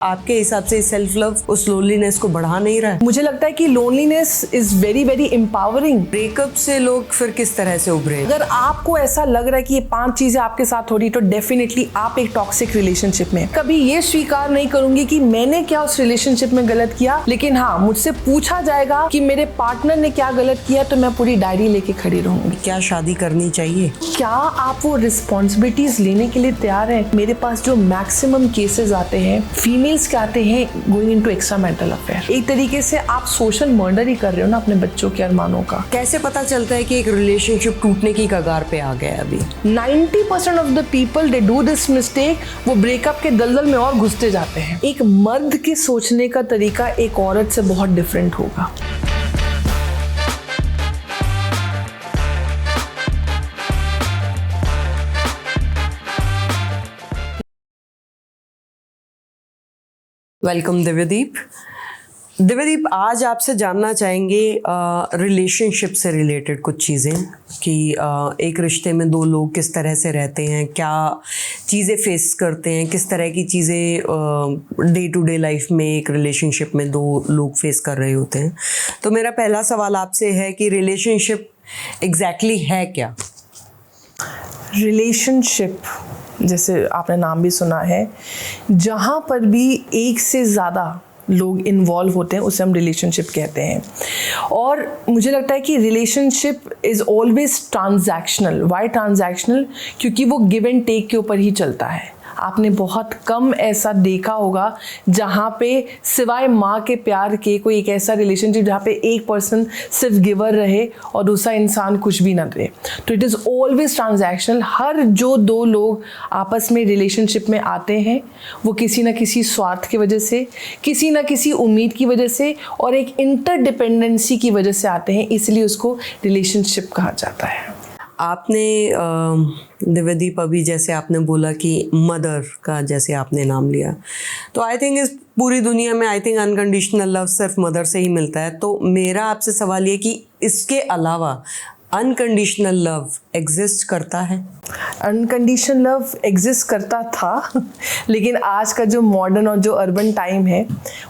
आपके हिसाब से सेल्फ लव उस लोनलीनेस को बढ़ा नहीं रहा है? मुझे लगता है कि loneliness is very very empowering. Breakup से लोग फिर किस तरह से उभरे? अगर आपको ऐसा लग रहा है कि ये 5 चीजें आपके साथ हो रही तो डेफिनेटली आप एक टॉक्सिक रिलेशनशिप में। कभी ये स्वीकार नहीं करूंगी कि मैंने क्या उस रिलेशनशिप में गलत किया, लेकिन हाँ, मुझसे पूछा जाएगा कि मेरे पार्टनर ने क्या गलत किया तो मैं पूरी डायरी लेके खड़ी रहूंगी। क्या शादी करनी चाहिए? क्या आप वो रिस्पॉन्सिबिलिटीज लेने के लिए तैयार हैं? मेरे पास जो मैक्सिमम केसेस आते हैं फीमेल्स के आते हैं going into extra marital affair. एक तरीके से आप सोशल मर्डर ही कर रहे हो ना अपने बच्चों के अरमानों का। कैसे पता चलता है कि एक रिलेशनशिप टूटने की कगार पे आ गया? अभी 90% of the people they do this mistake. वो ब्रेकअप के दलदल में और घुसते जाते हैं। एक मर्द के सोचने का तरीका एक औरत से बहुत डिफरेंट होगा। वेलकम दिव्यदीप। दिव्यदीप, आज आपसे जानना चाहेंगे रिलेशनशिप से रिलेटेड कुछ चीज़ें कि एक रिश्ते में दो लोग किस तरह से रहते हैं, क्या चीज़ें फेस करते हैं, किस तरह की चीज़ें डे टू डे लाइफ में एक रिलेशनशिप में दो लोग फेस कर रहे होते हैं। तो मेरा पहला सवाल आपसे है कि रिलेशनशिप एग्जैक्टली है क्या? रिलेशनशिप, जैसे आपने नाम भी सुना है, जहाँ पर भी एक से ज़्यादा लोग इन्वॉल्व होते हैं उसे हम रिलेशनशिप कहते हैं। और मुझे लगता है कि relationship is always transactional. Why transactional? क्योंकि वो गिव एंड टेक के ऊपर ही चलता है। आपने बहुत कम ऐसा देखा होगा जहाँ पे सिवाय माँ के प्यार के कोई एक ऐसा रिलेशनशिप जहाँ पे एक पर्सन सिर्फ गिवर रहे और दूसरा इंसान कुछ भी ना दे। तो इट इज़ ऑलवेज ट्रांजैक्शनल। हर जो दो लोग आपस में रिलेशनशिप में आते हैं वो किसी ना किसी स्वार्थ की वजह से, किसी ना किसी उम्मीद की वजह से और एक इंटरडिपेंडेंसी की वजह से आते हैं, इसलिए उसको रिलेशनशिप कहा जाता है। आपने दिव्यदीप अभी जैसे आपने बोला कि मदर का जैसे आपने नाम लिया, तो आई थिंक इस पूरी दुनिया में आई थिंक अनकंडीशनल लव सिर्फ मदर से ही मिलता है। तो मेरा आपसे सवाल ये कि इसके अलावा अनकंडीशनल लव एग्जिस्ट करता है? अनकंडीशनल लव एग्जिस्ट करता था लेकिन आज का जो मॉडर्न और जो अर्बन टाइम है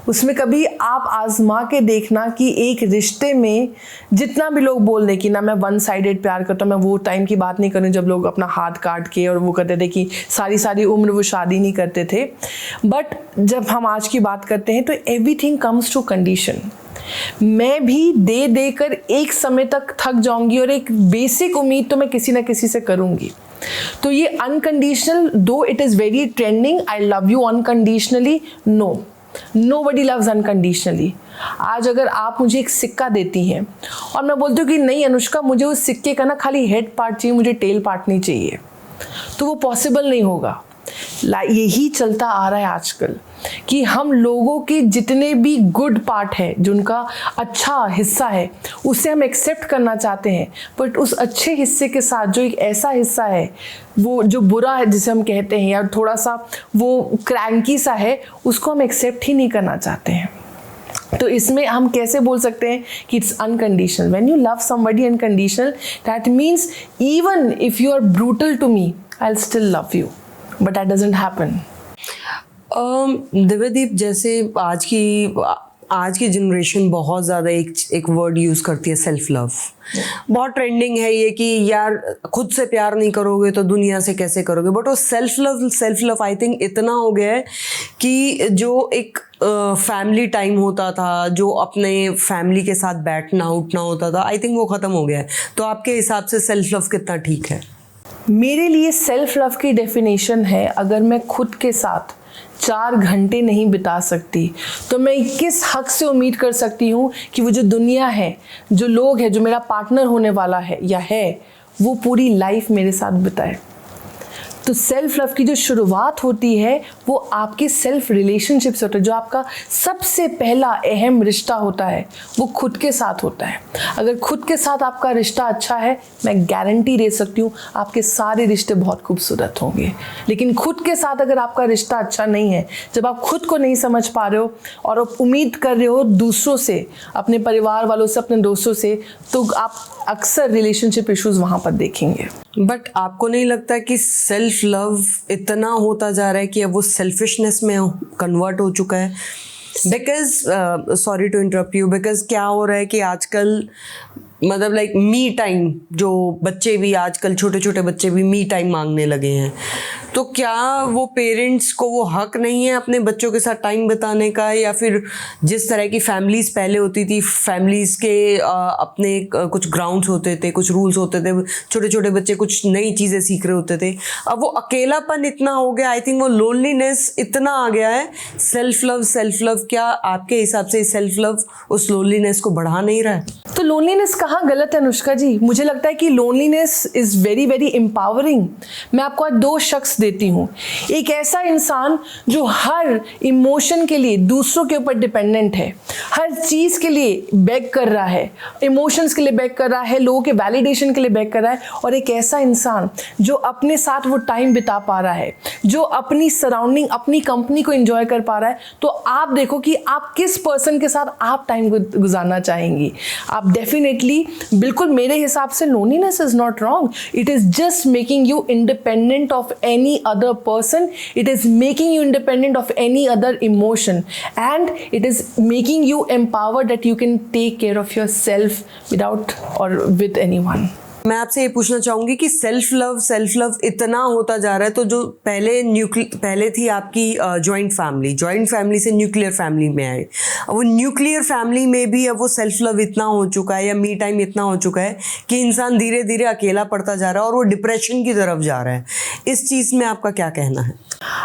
उसमें कभी आप आजमा के देखना कि एक रिश्ते में जितना भी लोग बोल दें कि ना मैं वन साइडेड प्यार करता हूँ, मैं वो टाइम की बात नहीं करूँ जब लोग अपना हाथ काट के और वो कहते थे कि सारी उम्र वो शादी नहीं करते थे। बट जब हम आज की बात करते हैं तो एवरीथिंग कम्स टू कंडीशन। मैं भी दे देकर एक समय तक थक जाऊंगी और एक बेसिक उम्मीद तो मैं किसी ना किसी से करूंगी। तो ये अनकंडीशनल, दो it is very trending, I love you unconditionally, nobody loves unconditionally. आज अगर आप मुझे एक सिक्का देती हैं और मैं बोलती हूँ कि नहीं अनुष्का, मुझे उस सिक्के का ना खाली हेड पार्ट चाहिए, मुझे टेल पार्ट नहीं चाहिए, तो वो पॉसिबल नहीं होगा। यही चलता आ रहा है आजकल कि हम लोगों के जितने भी गुड पार्ट है, जो उनका अच्छा हिस्सा है, उसे हम एक्सेप्ट करना चाहते हैं, बट उस अच्छे हिस्से के साथ जो एक ऐसा हिस्सा है वो जो बुरा है जिसे हम कहते हैं या थोड़ा सा वो क्रैंकी सा है, उसको हम एक्सेप्ट ही नहीं करना चाहते हैं। तो इसमें हम कैसे बोल सकते हैं कि it's unconditional? When you love somebody unconditional, that means even if you are brutal to me, I will still love you, but that doesn't happen. Divyadeep, जैसे आज की जनरेशन बहुत ज़्यादा एक वर्ड यूज़ करती है, सेल्फ लव। बहुत ट्रेंडिंग है ये कि यार खुद से प्यार नहीं करोगे तो दुनिया से कैसे करोगे। बट वो सेल्फ लव आई थिंक इतना हो गया है कि जो एक फैमिली टाइम होता था, जो अपने फैमिली के साथ बैठना उठना होता था, आई थिंक वो ख़त्म हो गया है। तो आपके हिसाब से सेल्फ लव कितना ठीक है? मेरे लिए सेल्फ लव की डेफिनेशन है, अगर मैं खुद के साथ 4 घंटे नहीं बिता सकती तो मैं किस हक से उम्मीद कर सकती हूँ कि वो जो दुनिया है, जो लोग हैं, जो मेरा पार्टनर होने वाला है या है, वो पूरी लाइफ मेरे साथ बिताए। तो सेल्फ लव की जो शुरुआत होती है वो आपके सेल्फ रिलेशनशिप से होता है। जो आपका सबसे पहला अहम रिश्ता होता है वो खुद के साथ होता है। अगर खुद के साथ आपका रिश्ता अच्छा है, मैं गारंटी दे सकती हूँ आपके सारे रिश्ते बहुत खूबसूरत होंगे। लेकिन खुद के साथ अगर आपका रिश्ता अच्छा नहीं है, जब आप खुद को नहीं समझ पा रहे हो और आप उम्मीद कर रहे हो दूसरों से, अपने परिवार वालों से, अपने दोस्तों से, तो आप अक्सर रिलेशनशिप इश्यूज वहाँ पर देखेंगे। बट आपको नहीं लगता कि सेल्फ लव इतना होता जा रहा है कि अब वो सेल्फिशनेस में कन्वर्ट हो चुका है? Because sorry to interrupt you, because क्या हो रहा है कि आजकल मतलब लाइक मी टाइम, जो बच्चे भी आजकल छोटे छोटे बच्चे भी मी टाइम मांगने लगे हैं, तो क्या वो पेरेंट्स को वो हक नहीं है अपने बच्चों के साथ टाइम बिताने का? या फिर जिस तरह की फैमिलीज पहले होती थी, फैमिलीज के अपने कुछ ग्राउंड्स होते थे, कुछ रूल्स होते थे, छोटे छोटे बच्चे कुछ नई चीज़ें सीख रहे होते थे, अब वो अकेलापन इतना हो गया, आई थिंक वो लोनलीनेस इतना आ गया है। सेल्फ लव क्या आपके हिसाब से सेल्फ लव उस लोनलीनेस को बढ़ा नहीं रहा है? तो लोनलीनेस कहाँ गलत है अनुष्का जी? मुझे लगता है कि loneliness is very very empowering. मैं आपको आज दो शख्स देती हूँ। एक ऐसा इंसान जो हर इमोशन के लिए दूसरों के ऊपर डिपेंडेंट है, हर चीज़ के लिए बेग कर रहा है, इमोशंस के लिए बेग कर रहा है, लोगों के वैलिडेशन के लिए बेग कर रहा है, और एक ऐसा इंसान जो अपने साथ वो टाइम बिता पा रहा है, जो अपनी सराउंडिंग, अपनी कंपनी को एंजॉय कर पा रहा है। तो आप देखो कि आप किस पर्सन के साथ आप टाइम गुजारना चाहेंगी। आप डेफिनेटली, बिल्कुल मेरे हिसाब से loneliness is not wrong, it is just making you independent of any other person, it is making you independent of any other emotion, and it is making you empowered that you can take care of yourself without or with anyone. मैं आपसे ये पूछना चाहूँगी कि self love इतना होता जा रहा है, तो जो पहले थी आपकी जॉइंट फैमिली से न्यूक्लियर फैमिली में आए, अब वो न्यूक्लियर फैमिली में भी अब वो सेल्फ लव इतना हो चुका है या मी टाइम इतना हो चुका है कि इंसान धीरे धीरे अकेला पड़ता जा रहा है और वो डिप्रेशन की तरफ जा रहा है। इस चीज़ में आपका क्या कहना है?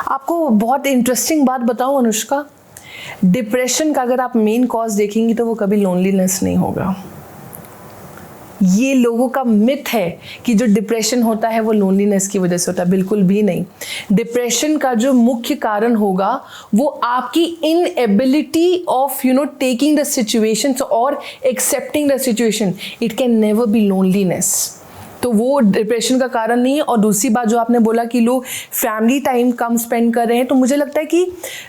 आपको बहुत इंटरेस्टिंग बात बताऊँ अनुष्का, डिप्रेशन का अगर आप मेन कॉज देखेंगी तो वो कभी लोनलीनेस नहीं होगा। ये लोगों का मिथ है कि जो डिप्रेशन होता है वो लोनलीनेस की वजह से होता है, बिल्कुल भी नहीं। डिप्रेशन का जो मुख्य कारण होगा वो आपकी inability of taking the situations और accepting the situation. It can never be loneliness. तो वो डिप्रेशन का कारण नहीं है। और दूसरी बात जो आपने बोला कि लोग फैमिली टाइम कम स्पेंड कर रहे हैं, तो मुझे लगता है कि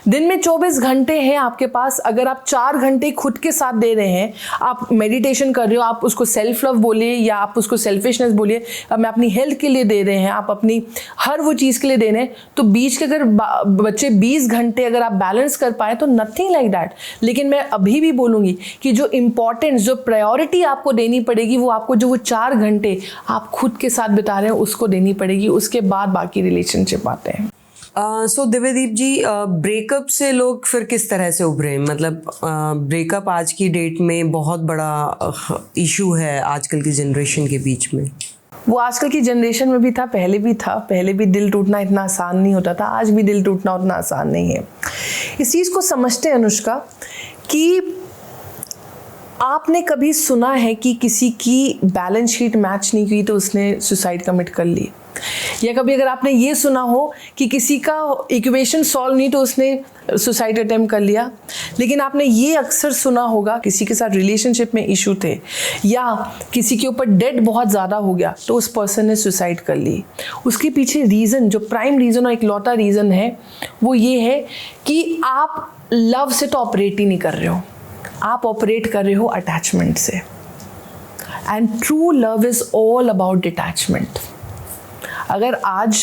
दिन में 24 घंटे हैं आपके पास, अगर आप 4 घंटे खुद के साथ दे रहे हैं, आप मेडिटेशन कर रहे हो, आप उसको सेल्फ लव बोलिए या आप उसको सेल्फिशनेस बोलिए, अब मैं अपनी हेल्थ के लिए दे रहे हैं, आप अपनी हर वो चीज़ के लिए दे रहे हैं, तो बीच के अगर बच्चे 20 घंटे अगर आप बैलेंस कर पाए तो नथिंग लाइक दैट। लेकिन मैं अभी भी बोलूँगी कि जो इम्पॉर्टेंस, जो प्रायोरिटी आपको देनी पड़ेगी, वो आपको जो वो 4 घंटे आप खुद के साथ बिता रहे हैं उसको देनी पड़ेगी, उसके बाद बाकी रिलेशनशिप आते हैं। सो दिव्यदीप जी, ब्रेकअप से लोग फिर किस तरह से उभरे? मतलब ब्रेकअप आज की डेट में बहुत बड़ा इशू है आजकल की जनरेशन के बीच में। वो आजकल की जनरेशन में भी था, पहले भी था। पहले भी दिल टूटना इतना आसान नहीं होता था, आज भी दिल टूटना उतना आसान नहीं है। इस चीज़ को समझते हैं अनुष्का कि आपने कभी सुना है कि किसी की बैलेंस शीट मैच नहीं की तो उसने सुसाइड कमिट कर ली? या कभी अगर आपने ये सुना हो कि किसी का इक्वेशन सॉल्व नहीं तो उसने सुसाइड अटेम्प्ट कर लिया? लेकिन आपने ये अक्सर सुना होगा किसी के साथ रिलेशनशिप में इशू थे या किसी के ऊपर डेट बहुत ज़्यादा हो गया तो उस पर्सन ने सुसाइड कर ली। उसके पीछे रीज़न, जो प्राइम रीज़न और इकलौता रीज़न है, वो ये है कि आप लव से तो ऑपरेट ही नहीं कर रहे हो, आप ऑपरेट कर रहे हो अटैचमेंट से। And true love is all about detachment. अगर आज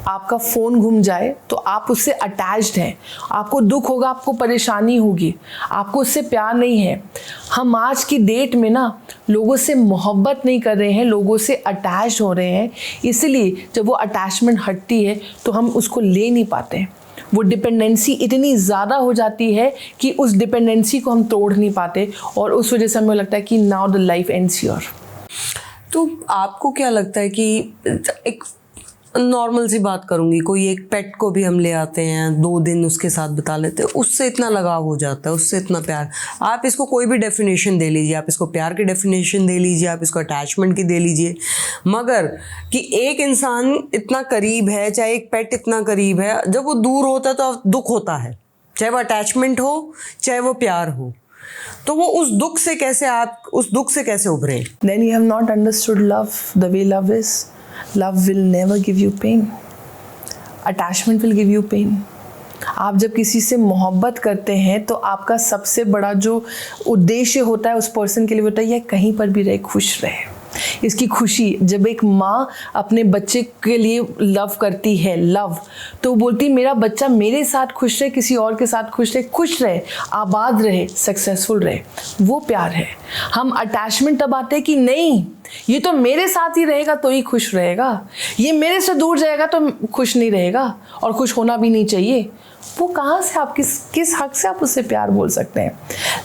आपका फ़ोन घूम जाए तो आप उससे अटैच्ड हैं, आपको दुख होगा, आपको परेशानी होगी, आपको उससे प्यार नहीं है। हम आज की डेट में ना लोगों से मोहब्बत नहीं कर रहे हैं, लोगों से अटैच्ड हो रहे हैं। इसलिए जब वो अटैचमेंट हटती है तो हम उसको ले नहीं पाते। वो डिपेंडेंसी इतनी ज़्यादा हो जाती है कि उस डिपेंडेंसी को हम तोड़ नहीं पाते और उस वजह से हमें लगता है कि now the life ends here. तो आपको क्या लगता है कि एक नॉर्मल सी बात करूँगी, कोई एक पेट को भी हम ले आते हैं, 2 दिन उसके साथ बिता लेते हैं, उससे इतना लगाव हो जाता है, उससे इतना प्यार, आप इसको कोई भी डेफिनेशन दे लीजिए, आप इसको प्यार की डेफिनेशन दे लीजिए, आप इसको अटैचमेंट की दे लीजिए, मगर कि एक इंसान इतना करीब है, चाहे एक पेट इतना करीब है, जब वो दूर होता है तो दुख होता है, चाहे वो अटैचमेंट हो चाहे वो प्यार हो, तो वो उस दुख से कैसे उभरे? Then you have not understood love the way love is. Love will never give you pain. Attachment will give you pain. आप जब किसी से मोहब्बत करते हैं तो आपका सबसे बड़ा जो उद्देश्य होता है उस पर्सन के लिए होता है, यह कहीं पर भी रहे, खुश रहे। इसकी खुशी। जब एक माँ अपने बच्चे के लिए लव करती है, लव, तो वो बोलती मेरा बच्चा मेरे साथ खुश रहे, किसी और के साथ खुश रहे, आबाद रहे, सक्सेसफुल रहे, वो प्यार है। हम अटैचमेंट तब आते हैं कि नहीं, ये तो मेरे साथ ही रहेगा तो ही खुश रहेगा, ये मेरे से दूर जाएगा तो खुश नहीं रहेगा और खुश होना भी नहीं चाहिए। वो कहाँ से आप किस हक से आप उससे प्यार बोल सकते हैं?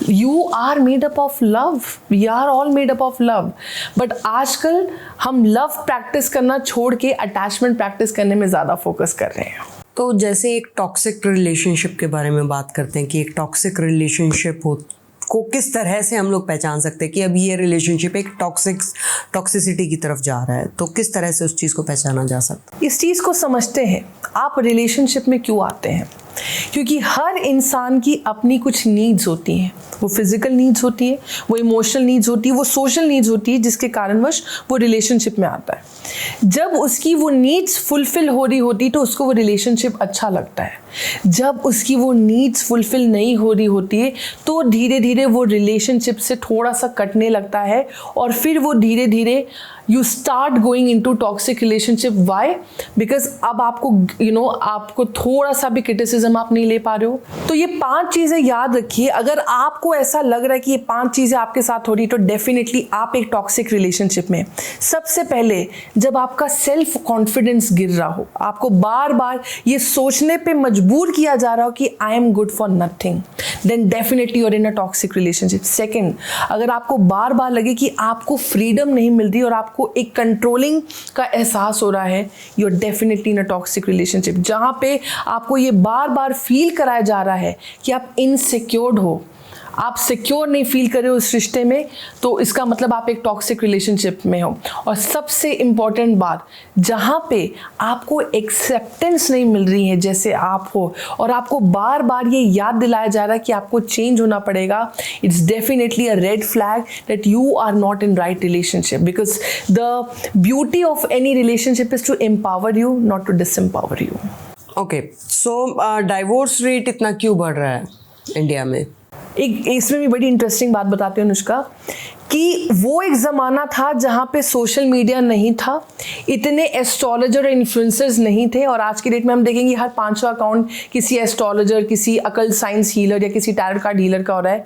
You are made up of love, we are all made up of love. But आजकल हम लव प्रैक्टिस करना छोड़ के अटैचमेंट प्रैक्टिस करने में ज़्यादा फोकस कर रहे हैं। तो जैसे एक टॉक्सिक रिलेशनशिप के बारे में बात करते हैं कि एक टॉक्सिक रिलेशनशिप को किस तरह से हम लोग पहचान सकते हैं कि अब ये रिलेशनशिप एक टॉक्सिसिटी की तरफ जा रहा है, तो किस तरह से उस चीज़ को पहचाना जा सकता है? इस चीज़ को समझते हैं आप रिलेशनशिप में क्यों आते हैं, क्योंकि हर इंसान की अपनी कुछ नीड्स होती हैं। वो फिजिकल नीड्स होती है, वो इमोशनल नीड्स होती है, वो सोशल नीड्स होती है, जिसके कारणवश वो रिलेशनशिप में आता है। जब उसकी वो नीड्स फुलफिल हो रही होती तो उसको वो रिलेशनशिप अच्छा लगता है। जब उसकी वो नीड्स फुलफिल नहीं हो रही होती है तो धीरे धीरे वो रिलेशनशिप से थोड़ा सा कटने लगता है और फिर वो धीरे धीरे you start going into toxic relationship. Why? Because अब आपको आपको थोड़ा सा भी क्रिटिसिज्म आप नहीं ले पा रहे हो। तो ये 5 चीज़ें याद रखिए। अगर आपको ऐसा लग रहा है कि ये 5 चीज़ें आपके साथ हो रही तो डेफिनेटली आप एक टॉक्सिक रिलेशनशिप में। सबसे पहले जब आपका सेल्फ कॉन्फिडेंस गिर रहा हो, आपको बार बार ये सोचने पे मजबूर किया जा रहा हो कि I am good for nothing, then definitely you are in a toxic relationship. Second, अगर आपको बार बार लगे कि आपको फ्रीडम नहीं मिल रही और आपको एक कंट्रोलिंग का एहसास हो रहा है, you are definitely in a toxic relationship. जहां पे आपको ये बार बार फील कराया जा रहा है कि आप इनसिक्योर्ड हो, आप सिक्योर नहीं फील कर रहे हो उस रिश्ते में, तो इसका मतलब आप एक टॉक्सिक रिलेशनशिप में हो। और सबसे इम्पॉर्टेंट बात, जहाँ पे आपको एक्सेप्टेंस नहीं मिल रही है जैसे आप हो और आपको बार बार ये याद दिलाया जा रहा है कि आपको चेंज होना पड़ेगा, it's definitely a red flag that you are not in right relationship. Because the beauty of any relationship is to empower you, not to disempower you. Okay, so divorce rate इतना क्यों बढ़ रहा है India में? एक इसमें भी बड़ी इंटरेस्टिंग बात बताती हूँ अनुष्का, कि वो एक ज़माना था जहाँ पे सोशल मीडिया नहीं था, इतने एस्ट्रोलॉजर और इन्फ्लुएंसर्स नहीं थे, और आज की डेट में हम देखेंगे हर 5वां अकाउंट किसी एस्ट्रोलॉजर, किसी अकल साइंस हीलर या किसी टैरोट कार्ड हीलर का हो रहा है।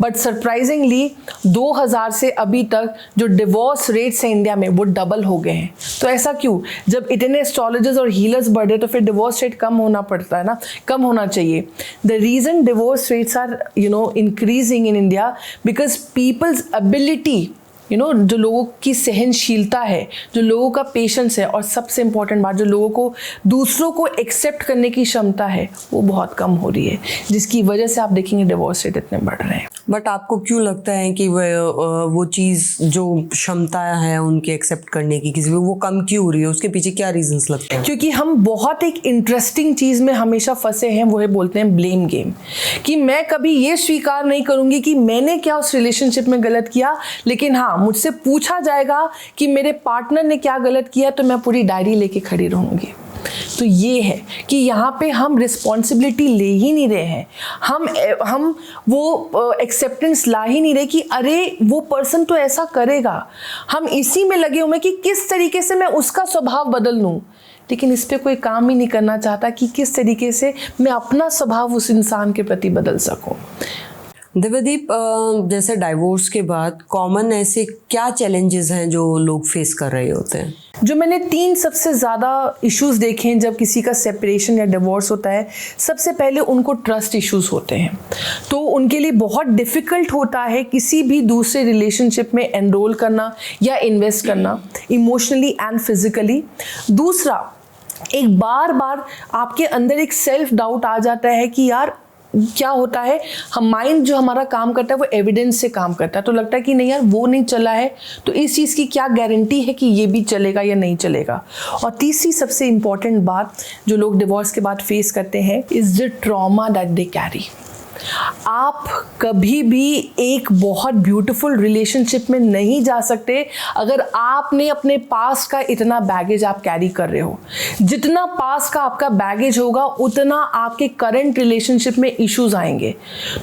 बट सरप्राइजिंगली 2000 से अभी तक जो डिवोर्स रेट्स हैं इंडिया में वो डबल हो गए हैं। तो ऐसा क्यों? जब इतने एस्ट्रोलॉजर्स और हीलर्स बढ़ रहे तो फिर डिवोर्स रेट कम होना पड़ता है ना, कम होना चाहिए। The reason divorce rates are increasing in India because people's ability, जो लोगों की सहनशीलता है, जो लोगों का पेशेंस है, और सबसे इम्पॉर्टेंट बात, जो लोगों को दूसरों को एक्सेप्ट करने की क्षमता है, वो बहुत कम हो रही है, जिसकी वजह से आप देखेंगे डिवोर्स रेट इतने बढ़ रहे हैं। बट आपको क्यों लगता है कि वो चीज़, जो क्षमता है उनके एक्सेप्ट करने की किसी वो कम क्यों हो रही है? उसके पीछे क्या रीजंस लगते हैं? क्योंकि हम बहुत एक इंटरेस्टिंग चीज़ में हमेशा फंसे हैं, वो है बोलते हैं ब्लेम गेम, कि मैं कभी ये स्वीकार नहीं करूँगी कि मैंने क्या उस रिलेशनशिप में गलत किया, लेकिन हाँ, मुझसे पूछा जाएगा कि मेरे पार्टनर ने क्या गलत किया तो मैं पूरी डायरी लेके खड़ी रहूँगी। तो ये है कि यहाँ पे हम रिस्पॉन्सिबिलिटी ले ही नहीं रहे हैं, हम वो एक्सेप्टेंस ला ही नहीं रहे कि अरे वो पर्सन तो ऐसा करेगा। हम इसी में लगे हुए कि किस तरीके से मैं उसका स्वभाव बदल लूँ, लेकिन इस पर कोई काम ही नहीं करना चाहता कि किस तरीके से मैं अपना स्वभाव उस इंसान के प्रति बदल सकूँ। दिव्यदीप, जैसे डाइवोर्स के बाद कॉमन ऐसे क्या चैलेंजेस हैं जो लोग फेस कर रहे होते हैं? जो मैंने 3 सबसे ज़्यादा इश्यूज देखे हैं जब किसी का सेपरेशन या डिवोर्स होता है। सबसे पहले उनको ट्रस्ट इश्यूज होते हैं, तो उनके लिए बहुत डिफ़िकल्ट होता है किसी भी दूसरे रिलेशनशिप में एनरोल करना या इन्वेस्ट करना, इमोशनली एंड फिजिकली। दूसरा, एक बार बार आपके अंदर एक सेल्फ डाउट आ जाता है कि यार क्या होता है, हम माइंड जो हमारा काम करता है वो एविडेंस से काम करता है, तो लगता है कि नहीं यार वो नहीं चला है तो इस चीज़ की क्या गारंटी है कि ये भी चलेगा या नहीं चलेगा। और तीसरी सबसे इम्पॉर्टेंट बात जो लोग डिवोर्स के बाद फेस करते हैं is the trauma that they carry. आप कभी भी एक बहुत ब्यूटीफुल रिलेशनशिप में नहीं जा सकते अगर आपने अपने पास्ट का इतना बैगेज आप कैरी कर रहे हो। जितना पास्ट का आपका बैगेज होगा उतना आपके करंट रिलेशनशिप में इश्यूज आएंगे।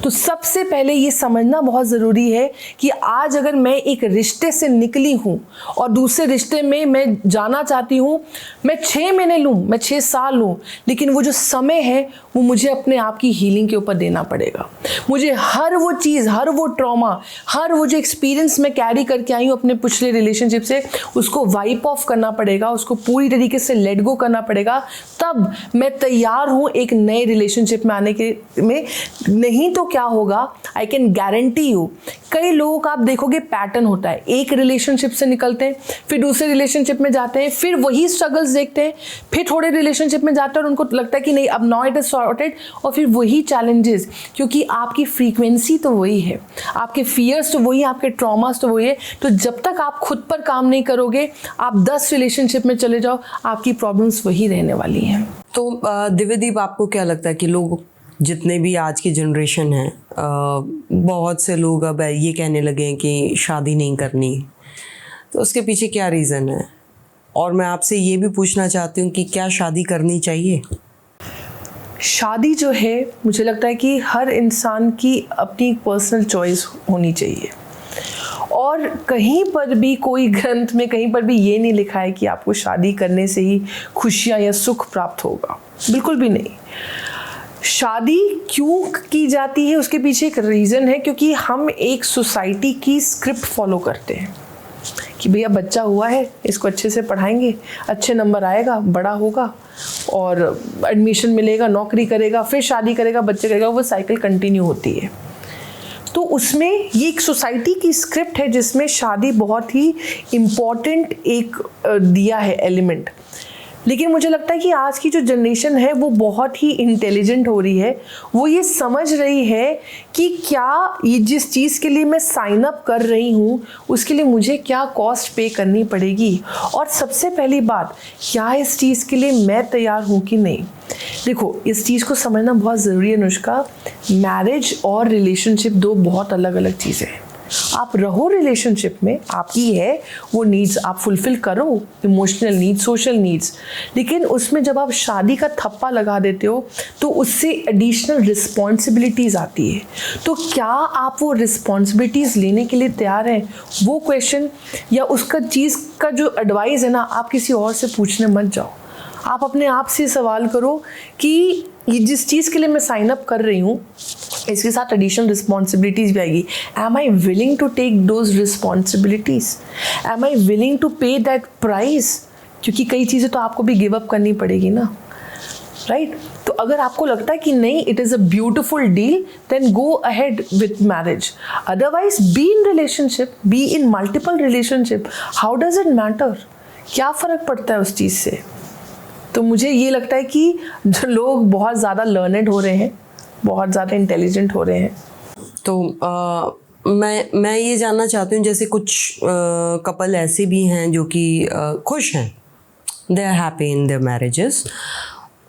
तो सबसे पहले ये समझना बहुत ज़रूरी है कि आज अगर मैं एक रिश्ते से निकली हूँ और दूसरे रिश्ते में मैं जाना चाहती हूँ, मैं 6 महीने लूँ, मैं 6 साल लूँ, लेकिन वो जो समय है वो मुझे अपने आप की हीलिंग के ऊपर देना पड़ेगा। मुझे हर वो चीज़, हर वो ट्रॉमा, हर वो जो एक्सपीरियंस मैं कैरी करके आई हूँ अपने पिछले रिलेशनशिप से, उसको वाइप ऑफ करना पड़ेगा, उसको पूरी तरीके से लेट गो करना पड़ेगा। तब मैं तैयार हूँ एक नए रिलेशनशिप में आने के में। नहीं तो क्या होगा, आई कैन गारंटी यू, कई लोगों का आप देखोगे पैटर्न होता है, एक रिलेशनशिप से निकलते हैं, फिर दूसरे रिलेशनशिप में जाते हैं, फिर वही स्ट्रगल्स देखते हैं, फिर थोड़े रिलेशनशिप में जाते हैं और उनको लगता है कि नहीं अब नाउ इट इज सॉर्टेड, और फिर वही चैलेंजेस, क्योंकि आपकी फ्रीक्वेंसी तो वही है, आपके फियर्स तो वही, आपके ट्रॉमास तो वही है। तो जब तक आप खुद पर काम नहीं करोगे, आप 10 रिलेशनशिप में चले जाओ, आपकी प्रॉब्लम्स वही रहने वाली हैं। तो दिव्यदीप, आपको क्या लगता है कि लोग जितने भी आज की जनरेशन है, बहुत से लोग अब ये कहने लगे हैं कि शादी नहीं करनी, तो उसके पीछे क्या रीज़न है? और मैं आपसे ये भी पूछना चाहती हूँ कि क्या शादी करनी चाहिए? शादी जो है, मुझे लगता है कि हर इंसान की अपनी पर्सनल चॉइस होनी चाहिए, और कहीं पर भी कोई ग्रंथ में कहीं पर भी ये नहीं लिखा है कि आपको शादी करने से ही खुशियाँ या सुख प्राप्त होगा, बिल्कुल भी नहीं। शादी क्यों की जाती है उसके पीछे एक रीज़न है, क्योंकि हम एक सोसाइटी की स्क्रिप्ट फॉलो करते हैं कि भैया बच्चा हुआ है, इसको अच्छे से पढ़ाएंगे, अच्छे नंबर आएगा, बड़ा होगा और एडमिशन मिलेगा, नौकरी करेगा, फिर शादी करेगा, बच्चे करेगा, वो साइकिल कंटिन्यू होती है। तो उसमें ये एक सोसाइटी की स्क्रिप्ट है जिसमें शादी बहुत ही इम्पॉर्टेंट एक दिया है एलिमेंट। लेकिन मुझे लगता है कि आज की जो जनरेशन है वो बहुत ही इंटेलिजेंट हो रही है, वो ये समझ रही है कि क्या ये जिस चीज़ के लिए मैं साइन अप कर रही हूँ उसके लिए मुझे क्या कॉस्ट पे करनी पड़ेगी, और सबसे पहली बात, क्या इस चीज़ के लिए मैं तैयार हूँ कि नहीं। देखो, इस चीज़ को समझना बहुत ज़रूरी है अनुष्का, मैरिज और रिलेशनशिप 2 बहुत अलग अलग चीज़ें हैं। आप रहो रिलेशनशिप में, आपकी है वो नीड्स आप फुलफिल करो, इमोशनल नीड्स, सोशल नीड्स, लेकिन उसमें जब आप शादी का थप्पा लगा देते हो तो उससे एडिशनल रिस्पॉन्सिबिलिटीज़ आती है। तो क्या आप वो रिस्पॉन्सिबिलिटीज़ लेने के लिए तैयार हैं, वो क्वेश्चन या उसका चीज़ का जो एडवाइस है ना, आप किसी और से पूछने मत जाओ। आप अपने आप से सवाल करो कि ये जिस चीज़ के लिए मैं साइन अप कर रही हूँ इसके साथ एडिशनल रिस्पॉन्सिबिलिटीज़ भी आएगी। Am I willing to take those responsibilities? Am I willing to pay that price? क्योंकि कई चीज़ें तो आपको भी गिव अप करनी पड़ेगी ना, राइट? तो अगर आपको लगता है कि नहीं it is a beautiful deal, then go ahead with marriage. Otherwise be in relationship, be in multiple relationship, how does it matter? क्या फ़र्क पड़ता है उस चीज़ से? तो मुझे ये लगता है कि जो लोग बहुत ज़्यादा लर्नेड हो रहे हैं, बहुत ज़्यादा इंटेलिजेंट हो रहे हैं। तो मैं ये जानना चाहती हूँ, जैसे कुछ कपल ऐसे भी हैं जो कि खुश हैं, they are happy in their marriages,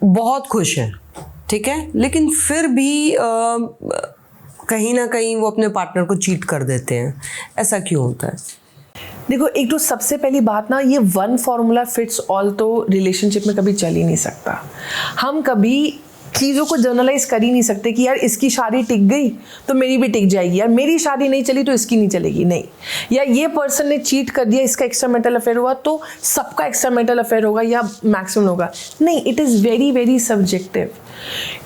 बहुत खुश हैं, ठीक है, लेकिन फिर भी कहीं ना कहीं वो अपने पार्टनर को चीट कर देते हैं। ऐसा क्यों होता है? देखो, एक तो सबसे पहली बात ना, ये वन फॉर्मूला फिट्स ऑल तो रिलेशनशिप में कभी चल ही नहीं सकता। हम कभी चीज़ों को जर्नलाइज कर ही नहीं सकते कि यार इसकी शादी टिक गई तो मेरी भी टिक जाएगी, यार मेरी शादी नहीं चली तो इसकी नहीं चलेगी, नहीं। या ये पर्सन ने चीट कर दिया, इसका एक्स्ट्रा मैरिटल अफेयर हुआ तो सबका एक्स्ट्रा मैरिटल अफेयर होगा या मैक्सिमम होगा, नहीं। It is very very subjective,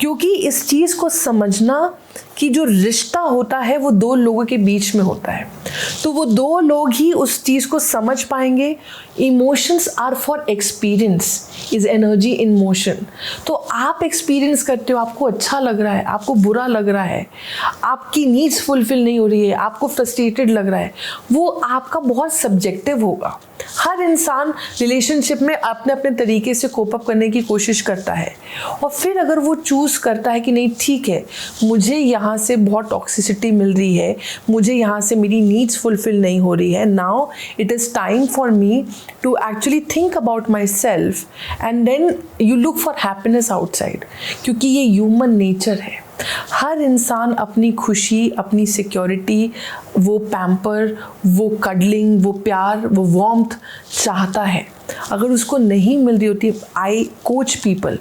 क्योंकि इस चीज़ को समझना कि जो रिश्ता होता है वो 2 लोगों के बीच में होता है, तो वो 2 लोग ही उस चीज़ को समझ पाएंगे। Emotions are for experience, is energy in motion. तो आप एक्सपीरियंस करते हो, आपको अच्छा लग रहा है, आपको बुरा लग रहा है, आपकी नीड्स फुलफिल नहीं हो रही है, आपको फ्रस्ट्रेटेड लग रहा है, वो आपका बहुत सब्जेक्टिव होगा। हर इंसान रिलेशनशिप में अपने अपने तरीके से कोप अप करने की कोशिश करता है, और फिर अगर वो चूज़ करता है कि नहीं ठीक है, मुझे यहाँ से बहुत टॉक्सिसिटी मिल रही है, मुझे यहाँ से मेरी नीड्स फुलफिल नहीं हो रही है, now it is time for me to actually think about myself and then you look for happiness outside, क्योंकि ये ह्यूमन नेचर है। हर इंसान अपनी खुशी, अपनी सिक्योरिटी, वो पैम्पर, वो कडलिंग, वो प्यार, वो वार्मथ चाहता है। अगर उसको नहीं मिल रही होती, आई कोच पीपल,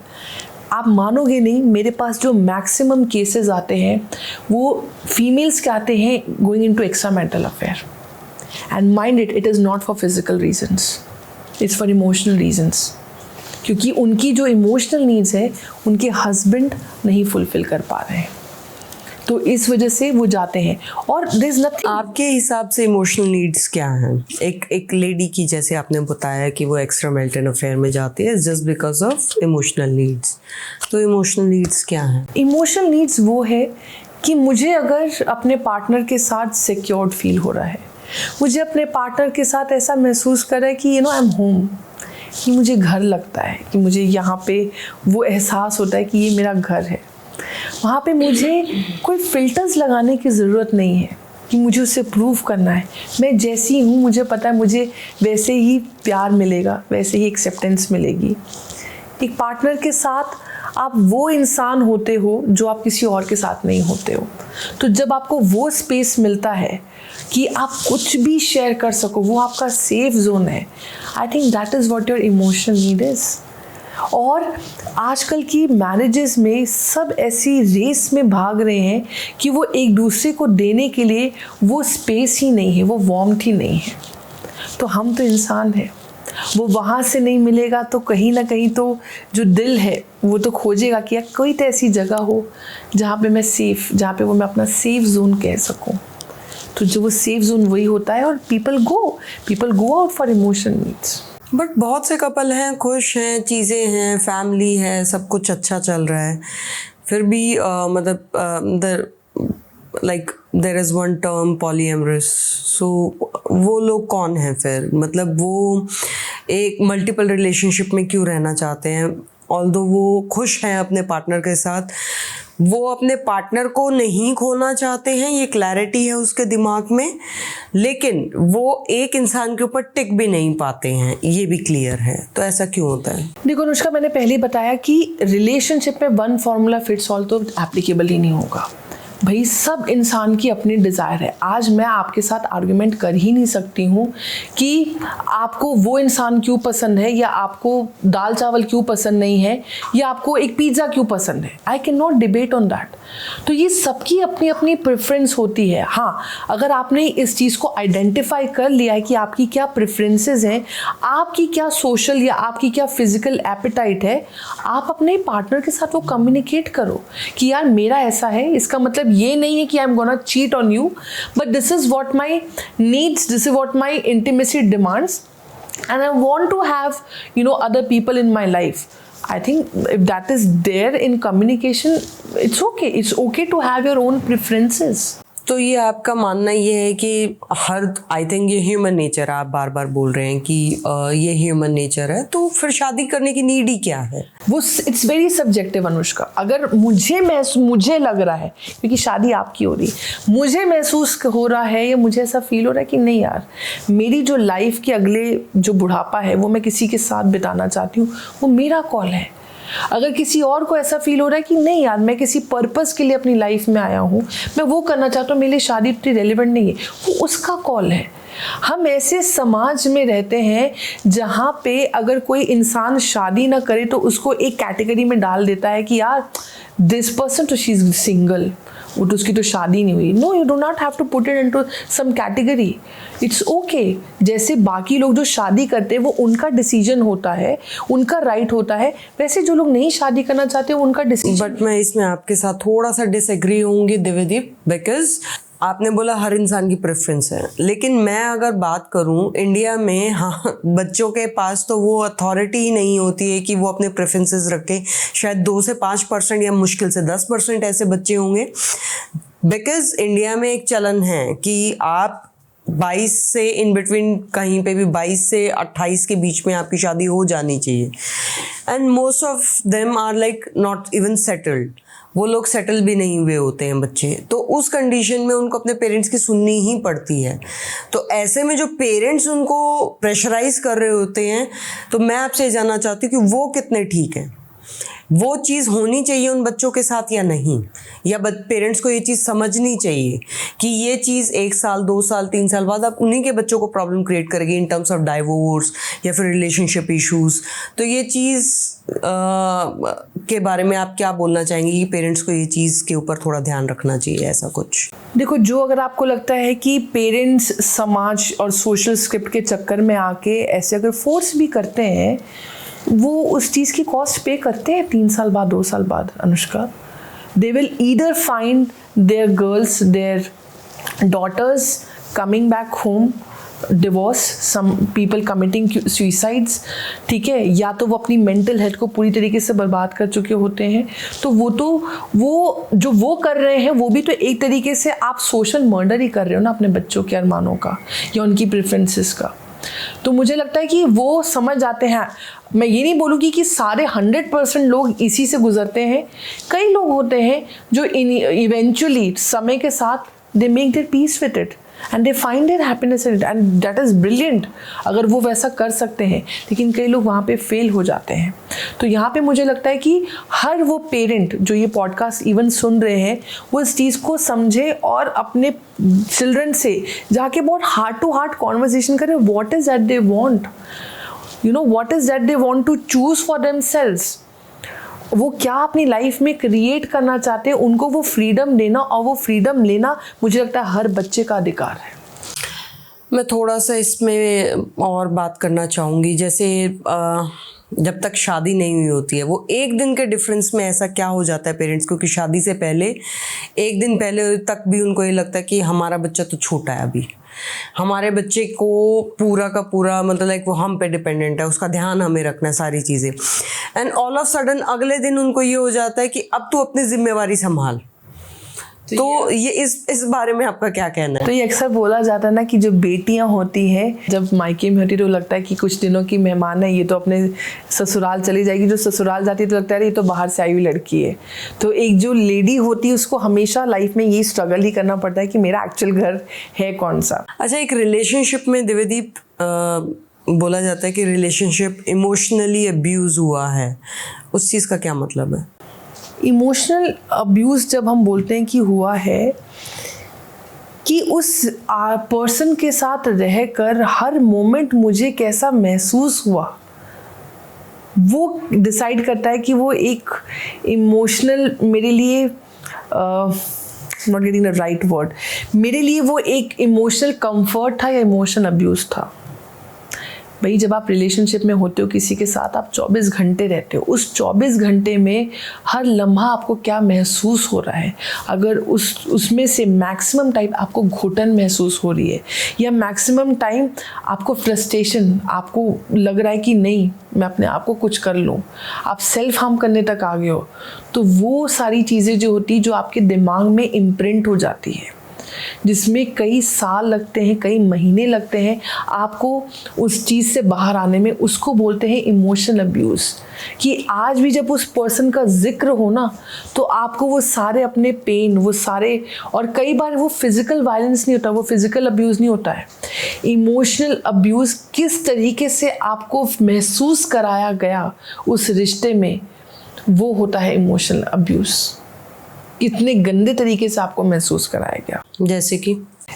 आप मानोगे नहीं, मेरे पास जो मैक्सिमम केसेस आते हैं वो फीमेल्स के आते हैं going into extra marital affair, and mind it is not for physical reasons, it's for emotional reasons, क्योंकि उनकी जो इमोशनल नीड्स है उनके हस्बैंड नहीं फुलफिल कर पा रहे हैं, तो इस वजह से वो जाते हैं। और देयर इज नथिंग। आपके हिसाब से इमोशनल नीड्स क्या हैं? एक लेडी की, जैसे आपने बताया कि वो एक्स्ट्रा मैरिटल अफेयर में जाती है just because of emotional needs, तो इमोशनल नीड्स क्या हैं? इमोशनल नीड्स वो है कि मुझे अगर अपने पार्टनर के साथ सिक्योर्ड फील हो रहा है, मुझे अपने पार्टनर के साथ ऐसा महसूस कर रहा है कि आई एम होम, कि मुझे घर लगता है, कि मुझे यहाँ पे वो एहसास होता है कि ये मेरा घर है, वहाँ पे मुझे कोई फिल्टर्स लगाने की ज़रूरत नहीं है कि मुझे उससे प्रूव करना है। मैं जैसी हूँ मुझे पता है मुझे वैसे ही प्यार मिलेगा, वैसे ही एक्सेप्टेंस मिलेगी। एक पार्टनर के साथ आप वो इंसान होते हो जो आप किसी और के साथ नहीं होते हो, तो जब आपको वो स्पेस मिलता है कि आप कुछ भी शेयर कर सको, वो आपका सेफ जोन है, I think that is what your emotional need is. और आजकल की मैरिजेस में सब ऐसी रेस में भाग रहे हैं कि वो एक दूसरे को देने के लिए वो स्पेस ही नहीं है, वो वार्मथ ही नहीं है। तो हम तो इंसान हैं, वो वहाँ से नहीं मिलेगा तो कहीं ना कहीं तो जो दिल है वो तो खोजेगा कि यार कोई तो ऐसी जगह हो जहाँ पे मैं सेफ, जहाँ पे वो मैं अपना सेफ जोन कह सकूँ। तो जो वो सेफ जोन वही होता है, और people go out for emotional needs. But बहुत से कपल हैं, खुश हैं, चीज़ें हैं, फैमिली है, सब कुछ अच्छा चल रहा है, फिर भी मतलब like there is one term polyamorous, so वो लोग कौन हैं फिर? मतलब वो एक मल्टीपल रिलेशनशिप में क्यों रहना चाहते हैं? ऑल्दो वो खुश हैं अपने पार्टनर के साथ, वो अपने पार्टनर को नहीं खोना चाहते हैं, ये क्लैरिटी है उसके दिमाग में, लेकिन वो एक इंसान के ऊपर टिक भी नहीं पाते हैं, ये भी क्लियर है। तो ऐसा क्यों होता है? देखो अनुष्का, मैंने पहले ही बताया कि रिलेशनशिप में वन फॉर्मूला फिट्स ऑल तो एप्लीकेबल ही नहीं होगा। भाई सब इंसान की अपनी डिज़ायर है। आज मैं आपके साथ आर्गुमेंट कर ही नहीं सकती हूँ कि आपको वो इंसान क्यों पसंद है, या आपको दाल चावल क्यों पसंद नहीं है, या आपको एक पिज़्ज़ा क्यों पसंद है। I can not debate on that. तो ये सबकी अपनी अपनी प्रेफरेंस होती है। हाँ, अगर आपने इस चीज़ को आइडेंटिफाई कर लिया है कि आपकी क्या प्रेफरेंसेस हैं, आपकी क्या सोशल या आपकी क्या फिजिकल एपेटाइट है, आप अपने पार्टनर के साथ वो कम्युनिकेट करो कि यार मेरा ऐसा है, इसका मतलब ये नहीं है कि I am gonna cheat on you, but this is what my needs, this is what my intimacy demands, and I want to have other people in my life. I think if that is there in communication, it's okay to have your own preferences. तो ये आपका मानना ये है कि I think ये human nature, आप बार बार बोल रहे हैं कि ये ह्यूमन नेचर है, तो फिर शादी करने की नीड ही क्या है? वो इट्स वेरी सब्जेक्टिव अनुष्का। अगर मुझे लग रहा है, क्योंकि शादी आपकी हो रही, मुझे महसूस हो रहा है या मुझे ऐसा फील हो रहा है कि नहीं यार, मेरी जो लाइफ के अगले जो बुढ़ापा है वो मैं किसी के साथ बिताना चाहती हूँ, वो मेरा कॉल है। अगर किसी और को ऐसा फील हो रहा है कि नहीं यार, मैं किसी पर्पस के लिए अपनी लाइफ में आया हूँ, मैं वो करना चाहता हूँ, मेरे लिए शादी इतनी रेलिवेंट नहीं है, वो उसका कॉल है। हम ऐसे समाज में रहते हैं जहाँ पे अगर कोई इंसान शादी ना करे तो उसको एक कैटेगरी में डाल देता है कि यार दिस पर्सन तो शी इज सिंगल, वो तो उसकी तो शादी नहीं हुई। No, you do not have to put it into some category. It's okay. जैसे बाकी लोग जो शादी करते हैं वो उनका डिसीजन होता है, उनका राइट होता है, वैसे जो लोग नहीं शादी करना चाहते वो उनका डिसीजन। बट मैं इसमें आपके साथ थोड़ा सा डिसएग्री होंगी दिव्यदीप, बिकॉज आपने बोला हर इंसान की प्रेफरेंस है, लेकिन मैं अगर बात करूं इंडिया में, हाँ, बच्चों के पास तो वो अथॉरिटी ही नहीं होती है कि वो अपने प्रेफरेंसेस रखें। शायद 2 से 5% या मुश्किल से 10% ऐसे बच्चे होंगे, बिकॉज इंडिया में एक चलन है कि आप 22 से इन बिटवीन, कहीं पे भी 22 से 28 के बीच में आपकी शादी हो जानी चाहिए, and most of them are like not even settled. वो लोग सेटल भी नहीं हुए होते हैं बच्चे, तो उस कंडीशन में उनको अपने पेरेंट्स की सुननी ही पड़ती है। तो ऐसे में जो पेरेंट्स उनको प्रेशराइज कर रहे होते हैं, तो मैं आपसे जानना चाहती हूँ कि वो कितने ठीक हैं। वो चीज़ होनी चाहिए उन बच्चों के साथ या नहीं, या पेरेंट्स को ये चीज़ समझनी चाहिए कि ये चीज़ 1 साल 2 साल 3 साल बाद अब उन्हीं के बच्चों को प्रॉब्लम क्रिएट करेगी इन टर्म्स ऑफ डाइवोर्स या फिर रिलेशनशिप इश्यूज़। तो ये चीज़ के बारे में आप क्या बोलना चाहेंगे कि पेरेंट्स को ये चीज़ के ऊपर थोड़ा ध्यान रखना चाहिए, ऐसा कुछ? देखो, जो अगर आपको लगता है कि पेरेंट्स समाज और सोशल स्क्रिप्ट के चक्कर में आके ऐसे अगर फोर्स भी करते हैं, वो उस चीज़ की कॉस्ट पे करते हैं 3 साल बाद 2 साल बाद। Anushka, they will either find their girls, their daughters coming back home, divorce, some people committing suicides, ठीक है, या तो वो अपनी मेंटल हेल्थ को पूरी तरीके से बर्बाद कर चुके होते हैं। तो वो जो वो कर रहे हैं वो भी तो एक तरीके से आप सोशल मर्डर ही कर रहे हो ना अपने बच्चों के अरमानों का या उनकी प्रेफरेंसेस का। तो मुझे लगता है कि वो समझ जाते हैं। मैं ये नहीं बोलूँगी कि सारे 100% लोग इसी से गुजरते हैं। कई लोग होते हैं जो इवेंचुअली समय के साथ they make their peace with it and they find their happiness in it, and that is brilliant अगर वो वैसा कर सकते हैं। लेकिन कई लोग वहाँ पे फेल हो जाते हैं। तो यहाँ पे मुझे लगता है कि हर वो पेरेंट जो ये पॉडकास्ट इवन सुन रहे हैं वो इस चीज़ को समझे और अपने चिल्ड्रन से जाके बहुत हार्ट टू हार्ट कॉन्वर्सेशन करें। What is that they want, you know, what is that they want to choose for themselves. वो क्या अपनी लाइफ में क्रिएट करना चाहते हैं, उनको वो फ्रीडम देना, और वो फ्रीडम लेना मुझे लगता है हर बच्चे का अधिकार है। मैं थोड़ा सा इसमें और बात करना चाहूँगी। जैसे जब तक शादी नहीं हुई होती है, वो एक दिन के डिफरेंस में ऐसा क्या हो जाता है पेरेंट्स को कि शादी से पहले एक दिन पहले तक भी उनको ये लगता है कि हमारा बच्चा तो छोटा है, अभी हमारे बच्चे को पूरा का पूरा मतलब लाइक वो हम पे डिपेंडेंट है, उसका ध्यान हमें रखना है, सारी चीज़ें। एंड ऑल ऑफ सडन अगले दिन उनको ये हो जाता है कि अब तू अपनी जिम्मेवारी संभाल। तो ये इस बारे में आपका क्या कहना है? तो ये अक्सर बोला जाता है ना कि जो बेटियां होती हैं जब मायके में होती है तो लगता है कि कुछ दिनों की मेहमान है, ये तो अपने ससुराल चली जाएगी। जो ससुराल जाती है तो लगता है ये तो बाहर से आई हुई लड़की है। तो एक जो लेडी होती है उसको हमेशा लाइफ में ये स्ट्रगल ही करना पड़ता है कि मेरा एक्चुअल घर है कौन सा। अच्छा, एक रिलेशनशिप में दिव्यदीप बोला जाता है कि रिलेशनशिप इमोशनली अब्यूज हुआ है, उस चीज़ का क्या मतलब है? इमोशनल अब्यूज़ जब हम बोलते हैं कि हुआ है कि उस पर्सन के साथ रहकर हर मोमेंट मुझे कैसा महसूस हुआ, वो डिसाइड करता है कि वो एक इमोशनल मेरे लिए not getting the right word, मेरे लिए वो एक इमोशनल कंफर्ट था या इमोशनल अब्यूज़ था। भाई, जब आप रिलेशनशिप में होते हो किसी के साथ, आप 24 घंटे रहते हो। उस 24 घंटे में हर लम्हा आपको क्या महसूस हो रहा है। अगर उसमें से मैक्सिमम टाइम आपको घुटन महसूस हो रही है या मैक्सिमम टाइम आपको फ्रस्ट्रेशन, आपको लग रहा है कि नहीं मैं अपने आप को कुछ कर लूँ, आप सेल्फ हार्म करने तक आ गए हो, तो वो सारी चीज़ें जो होती जो आपके दिमाग में इम्प्रिंट हो जाती है, जिसमें कई साल लगते हैं, कई महीने लगते हैं आपको उस चीज़ से बाहर आने में, उसको बोलते हैं इमोशनल अब्यूज़। कि आज भी जब उस पर्सन का जिक्र हो ना तो आपको वो सारे अपने पेन, वो सारे, और कई बार वो फिज़िकल वायलेंस नहीं होता, वो फिज़िकल अब्यूज़ नहीं होता है। इमोशनल अब्यूज़ किस तरीके से आपको महसूस कराया गया उस रिश्ते में, वो होता है इमोशनल अब्यूज़। कितने गंदे तरीके से आपको महसूस कराया गया।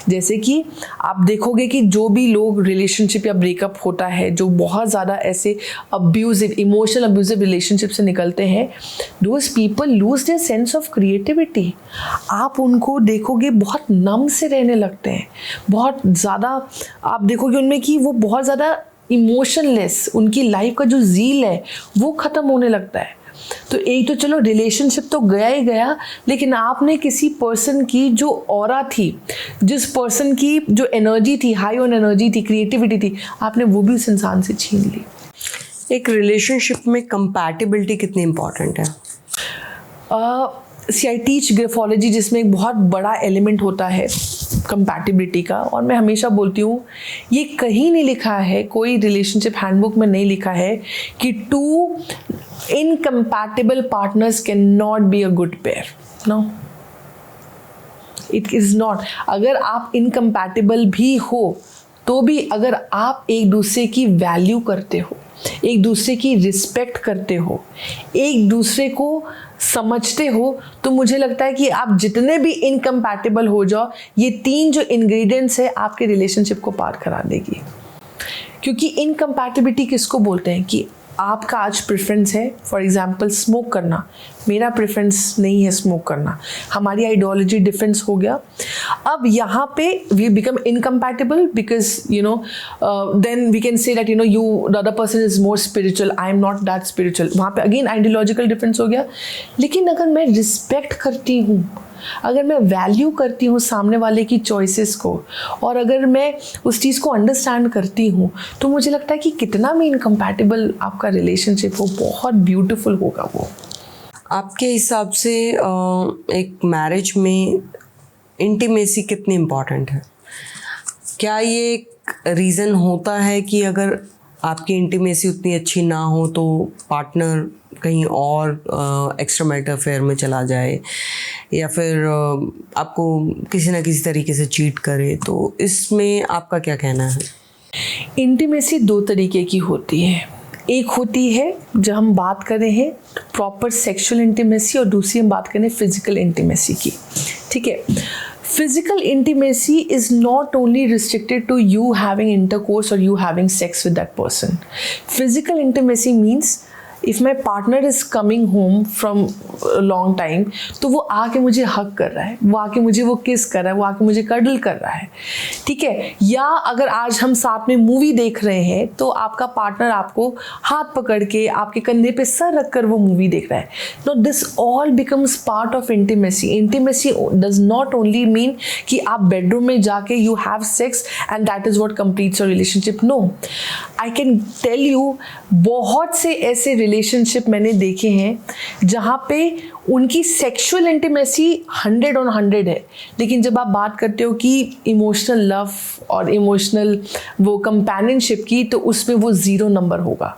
जैसे कि आप देखोगे कि जो भी लोग रिलेशनशिप या ब्रेकअप होता है, जो बहुत ज़्यादा ऐसे अब्यूजिव, इमोशनल अब्यूजिव रिलेशनशिप से निकलते हैं, those people lose their sense of creativity. आप उनको देखोगे बहुत नम से रहने लगते हैं, बहुत ज़्यादा आप देखोगे उनमें कि वो बहुत ज़्यादा इमोशनलेस, उनकी लाइफ का जो ज़ील है वो ख़त्म होने लगता है। तो एक तो चलो रिलेशनशिप तो गया ही गया, लेकिन आपने किसी पर्सन की जो ऑरा थी, जिस पर्सन की जो एनर्जी थी, हाई ऑन एनर्जी थी, क्रिएटिविटी थी, आपने वो भी उस इंसान से छीन ली। एक रिलेशनशिप में कंपैटिबिलिटी कितनी इम्पोर्टेंट है? आई टीच ग्राफोलॉजी, जिसमें एक बहुत बड़ा एलिमेंट होता है कंपैटिबिलिटी का, और मैं हमेशा बोलती हूँ ये कहीं नहीं लिखा है, कोई रिलेशनशिप हैंडबुक में नहीं लिखा है कि 2 incompatible partners cannot be a good pair. No, it is not. अगर आप incompatible भी हो तो भी अगर आप एक दूसरे की वैल्यू करते हो, एक दूसरे की रिस्पेक्ट करते हो, एक दूसरे को समझते हो, तो मुझे लगता है कि आप जितने भी इनकम्पैटिबल हो जाओ, ये 3 जो इंग्रेडिएंट्स है आपके रिलेशनशिप को पार करा देगी। क्योंकि इनकम्पैटिबिलिटी किसको बोलते हैं कि आपका आज प्रेफरेंस है, फॉर एग्जांपल स्मोक करना, मेरा प्रेफरेंस नहीं है स्मोक करना, हमारी आइडियोलॉजी डिफरेंस हो गया। अब यहाँ पे we become incompatible because then we can say that you the other person is more spiritual, I am not that spiritual, वहाँ पे अगेन आइडियोलॉजिकल डिफरेंस हो गया। लेकिन अगर मैं रिस्पेक्ट करती हूँ, अगर मैं वैल्यू करती हूँ सामने वाले की चॉइसेस को, और अगर मैं उस चीज़ को अंडरस्टैंड करती हूँ, तो मुझे लगता है कि कितना भी इनकम्पैटिबल आपका रिलेशनशिप हो, बहुत ब्यूटीफुल होगा वो। आपके हिसाब से एक मैरिज में इंटीमेसी कितनी इम्पॉर्टेंट है? क्या ये एक रीज़न होता है कि अगर आपकी इंटीमेसी उतनी अच्छी ना हो तो पार्टनर कहीं और एक्स्ट्रा मैरिटल अफेयर में चला जाए, या फिर आपको किसी ना किसी तरीके से चीट करे? तो इसमें आपका क्या कहना है? इंटीमेसी 2 तरीके की होती है। एक होती है जब हम बात कर रहे हैं प्रॉपर सेक्सुअल इंटीमेसी, और दूसरी हम बात कर रहे हैं फिजिकल इंटीमेसी की। ठीक है, physical intimacy is not only restricted to you having intercourse or you having sex with that person. Physical intimacy means if my partner is coming home from a long time, तो वो आके मुझे हग कर रहा है, वो आके मुझे वो किस कर रहा है, वो आके मुझे कडल कर रहा है, ठीक है। या अगर आज हम साथ में मूवी देख रहे हैं तो आपका पार्टनर आपको हाथ पकड़ के आपके कंधे पे सर रख कर वो मूवी देख रहा है। No, this all becomes part of intimacy. Intimacy does not only mean कि आप बेडरूम में जाके you have sex and that is what completes your relationship. No, I can tell you बहुत से ऐसे रिलेशनशिप मैंने देखे हैं जहाँ पे उनकी सेक्सुअल इंटीमेसी 100 on 100 है, लेकिन जब आप बात करते हो कि इमोशनल लव और इमोशनल वो कंपेनियनशिप की, तो उसमें वो 0 नंबर होगा।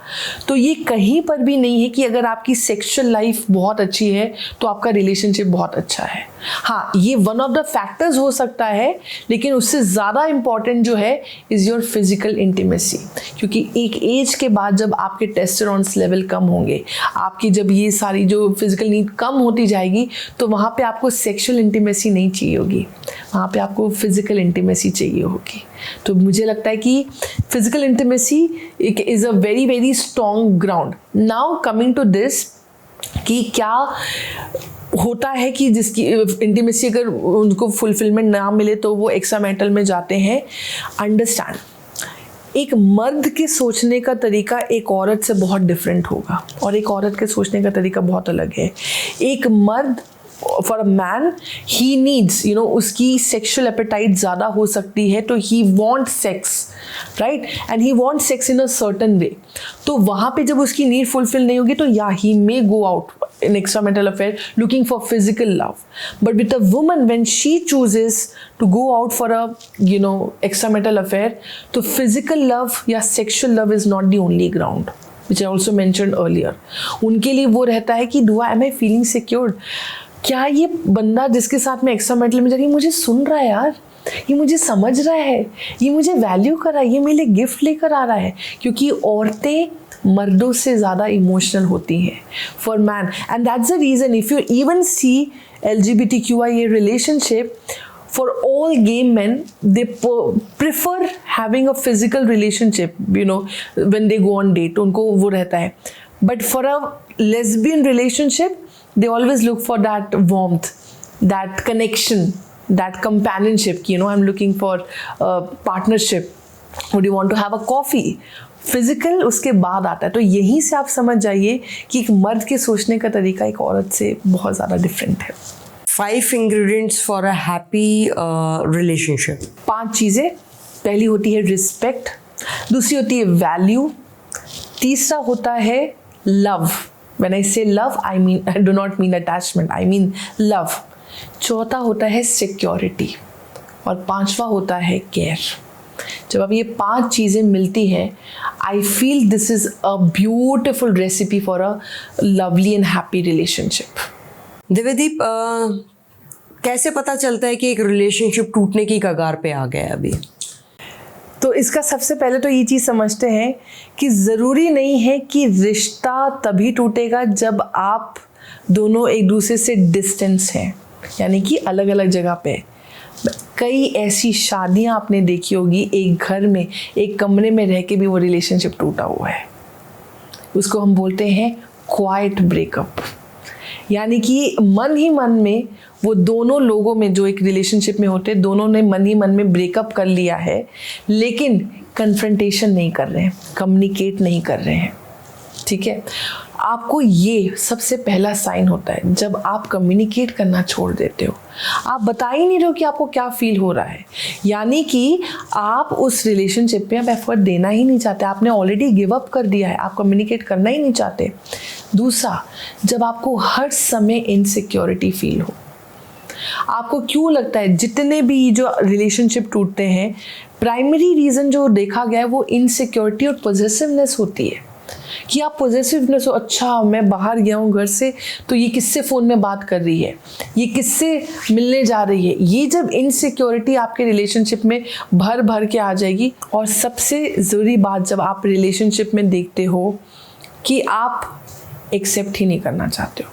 तो ये कहीं पर भी नहीं है कि अगर आपकी सेक्सुअल लाइफ बहुत अच्छी है तो आपका रिलेशनशिप बहुत अच्छा है। हाँ, ये वन ऑफ द फैक्टर्स हो सकता है, लेकिन उससे ज़्यादा इम्पॉर्टेंट जो है इज़ योर फिजिकल इंटीमेसी। क्योंकि एक एज के बाद जब आपके टेस्टोस्टेरोन लेवल कम होंगे, आपकी जब ये सारी जो फिजिकल नीड कम होती जाएगी, तो वहाँ पे आपको सेक्सुअल इंटीमेसी नहीं चाहिए होगी, वहाँ पे आपको फिजिकल इंटीमेसी चाहिए होगी। तो मुझे लगता है कि physical intimacy is a very very strong ground. Now coming to this कि क्या होता है कि जिसकी इंटीमेसी अगर उनको फुलफिलमेंट ना मिले तो वो एक्स्ट्रा मैरिटल में जाते हैं। अंडरस्टैंड, एक मर्द के सोचने का तरीका एक औरत से बहुत डिफरेंट होगा, और एक औरत के सोचने का तरीका बहुत अलग है। एक मर्द, for a man, he needs उसकी सेक्सुअल एपेटाइट ज़्यादा हो सकती है, तो he want sex, right, and he want sex in a certain way. तो वहाँ पे जब उसकी नीड फुलफिल नहीं होगी तो या he may go out in extramarital affair looking for physical love. But with a woman, when she chooses to go out for a extramarital affair, तो physical love या sexual love is not the only ground, which I also mentioned earlier. उनके लिए वो रहता है कि am I feeling secured? क्या ये बंदा जिसके साथ मैं extramarital में जा रही हूँ मुझे सुन रहा है यार, ये मुझे समझ रहा है, ये मुझे वैल्यू कर रहा है, ये मेरे लिए गिफ्ट लेकर आ रहा है। क्योंकि औरतें मर्दों से ज़्यादा इमोशनल होती हैं for man, and that's the reason if you even see LGBTQIA relationship, for all gay men, they prefer having a physical relationship, when they go on date, उनको वो रहता है। But for a lesbian relationship, they always look for that warmth, that connection, that companionship, I'm looking for a partnership. Would you want to have a coffee? Physical उसके बाद आता है। तो यहीं से आप समझ जाइए कि एक मर्द के सोचने का तरीका एक औरत से बहुत ज़्यादा डिफरेंट है। 5 ingredients for a happy relationship. 5 चीज़ें। पहली होती है रिस्पेक्ट, दूसरी होती है वैल्यू, तीसरा होता है love. When I say love, I do not mean attachment, I mean love. चौथा होता है सिक्योरिटी, और 5वां होता है केयर। जब अब ये 5 चीज़ें मिलती हैं, I feel this is a beautiful recipe for a lovely and happy relationship. Divyadeep, कैसे पता चलता है कि एक रिलेशनशिप टूटने की कगार पे आ गया है अभी? तो इसका सबसे पहले तो ये चीज़ समझते हैं कि ज़रूरी नहीं है कि रिश्ता तभी टूटेगा जब आप दोनों एक दूसरे से डिस्टेंस हैं, यानी कि अलग अलग जगह पे। कई ऐसी शादियां आपने देखी होगी, एक घर में एक कमरे में रह के भी वो रिलेशनशिप टूटा हुआ है। उसको हम बोलते हैं क्वाइट ब्रेकअप, यानी कि मन ही मन में वो दोनों लोगों में जो एक रिलेशनशिप में होते हैं, दोनों ने मन ही मन में ब्रेकअप कर लिया है, लेकिन कन्फ्रंटेशन नहीं कर रहे हैं, कम्युनिकेट नहीं कर रहे हैं। ठीक है, आपको ये सबसे पहला साइन होता है जब आप कम्युनिकेट करना छोड़ देते हो। आप बता ही नहीं रहे हो कि आपको क्या फील हो रहा है, यानी कि आप उस रिलेशनशिप में अब एफर्ट देना ही नहीं चाहते, आपने ऑलरेडी गिव अप कर दिया है, आप कम्युनिकेट करना ही नहीं चाहते। दूसरा, जब आपको हर समय इनसिक्योरिटी फील हो। आपको क्यों लगता है जितने भी जो रिलेशनशिप टूटते हैं, प्राइमरी रीज़न जो देखा गया है वो इनसिक्योरिटी और पॉजिटिवनेस होती है कि आप पॉजिटिवनेस हो, अच्छा मैं बाहर गया हूँ घर से तो ये किससे फ़ोन में बात कर रही है, ये किससे मिलने जा रही है। ये जब इनसिक्योरिटी आपके रिलेशनशिप में भर भर के आ जाएगी, और सबसे ज़रूरी बात जब आप रिलेशनशिप में देखते हो कि आप एक्सेप्ट ही नहीं करना चाहते हो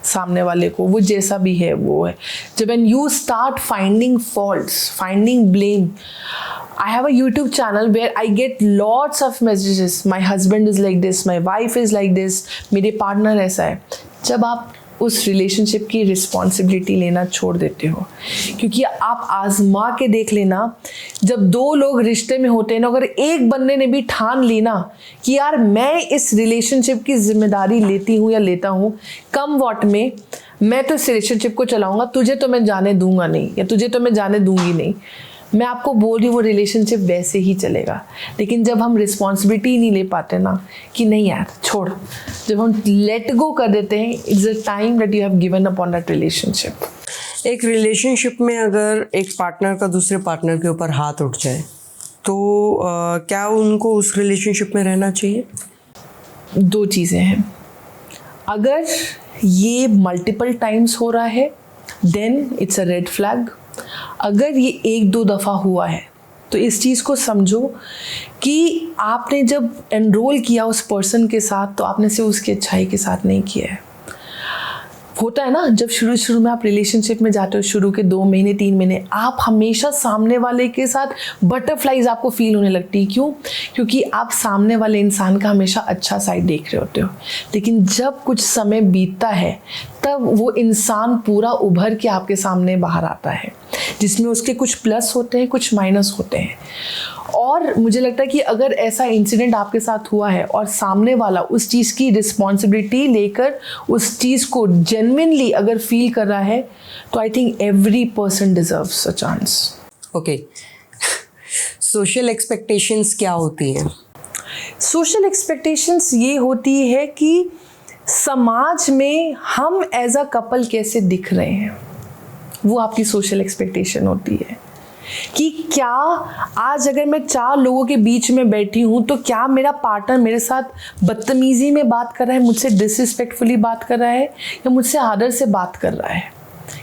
सामने वाले को, वो जैसा भी है वो है। जब when you start finding faults, finding blame, I have a YouTube channel where I get lots of messages. My husband is like this, my wife is like this, मेरे पार्टनर ऐसा है। जब आप उस रिलेशनशिप की रिस्पॉन्सिबिलिटी लेना छोड़ देते हो, क्योंकि आप आजमा के देख लेना, जब दो लोग रिश्ते में होते हैं ना, अगर एक बंदे ने भी ठान ली ना कि यार मैं इस रिलेशनशिप की जिम्मेदारी लेती हूँ या लेता हूँ, कम वॉट में मैं तो इस रिलेशनशिप को चलाऊंगा, तुझे तो मैं जाने दूंगा नहीं या तुझे तो मैं जाने दूंगी नहीं, मैं आपको बोल रही हूँ वो रिलेशनशिप वैसे ही चलेगा। लेकिन जब हम रिस्पॉन्सिबिलिटी नहीं ले पाते ना कि नहीं यार छोड़, जब हम लेट गो कर देते हैं, it's a time that you have given up on that relationship. एक रिलेशनशिप में अगर एक पार्टनर का दूसरे पार्टनर के ऊपर हाथ उठ जाए तो क्या उनको उस रिलेशनशिप में रहना चाहिए? दो चीज़ें हैं, अगर ये मल्टीपल टाइम्स हो रहा है then it's a red flag. अगर ये एक दो दफ़ा हुआ है तो इस चीज़ को समझो कि आपने जब एनरोल किया उस पर्सन के साथ तो आपने सिर्फ उसकी अच्छाई के साथ नहीं किया है। होता है ना, जब शुरू में आप रिलेशनशिप में जाते हो, शुरू के 2 महीने 3 महीने आप हमेशा सामने वाले के साथ बटरफ्लाइज आपको फील होने लगती है। क्यों? क्योंकि आप सामने वाले इंसान का हमेशा अच्छा साइड देख रहे होते हो। लेकिन जब कुछ समय बीतता है तब वो इंसान पूरा उभर के आपके सामने बाहर आता है, जिसमें उसके कुछ प्लस होते हैं, कुछ माइनस होते हैं। और मुझे लगता है कि अगर ऐसा इंसिडेंट आपके साथ हुआ है और सामने वाला उस चीज़ की रिस्पॉन्सिबिलिटी लेकर उस चीज़ को जेन्युइनली अगर फील कर रहा है तो I think every person deserves a chance. Okay, social expectations क्या होती हैं? सोशल एक्सपेक्टेशंस ये होती है कि समाज में हम एज अ कपल कैसे दिख रहे हैं, वो आपकी सोशल एक्सपेक्टेशन होती है कि क्या आज अगर मैं 4 लोगों के बीच में बैठी हूँ तो क्या मेरा पार्टनर मेरे साथ बदतमीजी में बात कर रहा है, मुझसे डिसरिस्पेक्टफुली बात कर रहा है या मुझसे आदर से बात कर रहा है।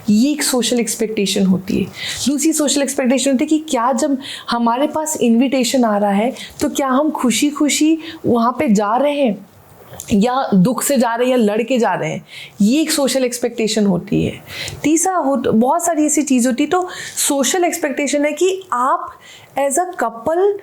ये एक सोशल एक्सपेक्टेशन होती है। दूसरी सोशल एक्सपेक्टेशन होती है कि क्या जब हमारे पास इन्विटेशन आ रहा है तो क्या हम खुशी खुशी वहाँ पे जा रहे हैं या दुख से जा रहे हैं या लड़ के जा रहे हैं। ये एक सोशल एक्सपेक्टेशन होती है। तीसरा बहुत सारी ऐसी चीज़ होती है। तो सोशल एक्सपेक्टेशन है कि आप एज अ कपल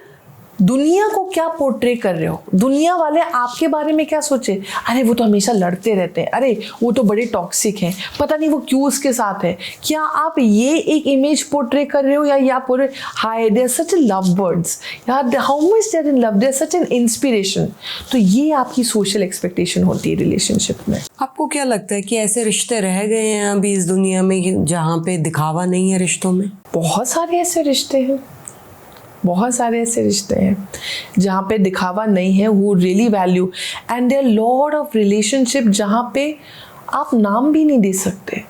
दुनिया को क्या पोर्ट्रे कर रहे हो, दुनिया वाले आपके बारे में क्या सोचे, अरे वो तो हमेशा लड़ते रहते हैं, अरे वो तो बड़े टॉक्सिक हैं, पता नहीं वो क्यों उसके साथ है। क्या आप ये एक इमेज पोर्ट्रे कर रहे हो या पूरे hi they are such love birds, यार how much they are in love, they are such an inspiration. तो ये आपकी सोशल एक्सपेक्टेशन होती है रिलेशनशिप में। आपको क्या लगता है कि ऐसे रिश्ते रह गए हैं अभी इस दुनिया में जहाँ पे दिखावा नहीं है रिश्तों में? बहुत सारे ऐसे रिश्ते हैं, बहुत सारे ऐसे रिश्ते हैं जहाँ पे दिखावा नहीं है, वो really value. And there lot of relationship जहाँ पे आप नाम भी नहीं दे सकते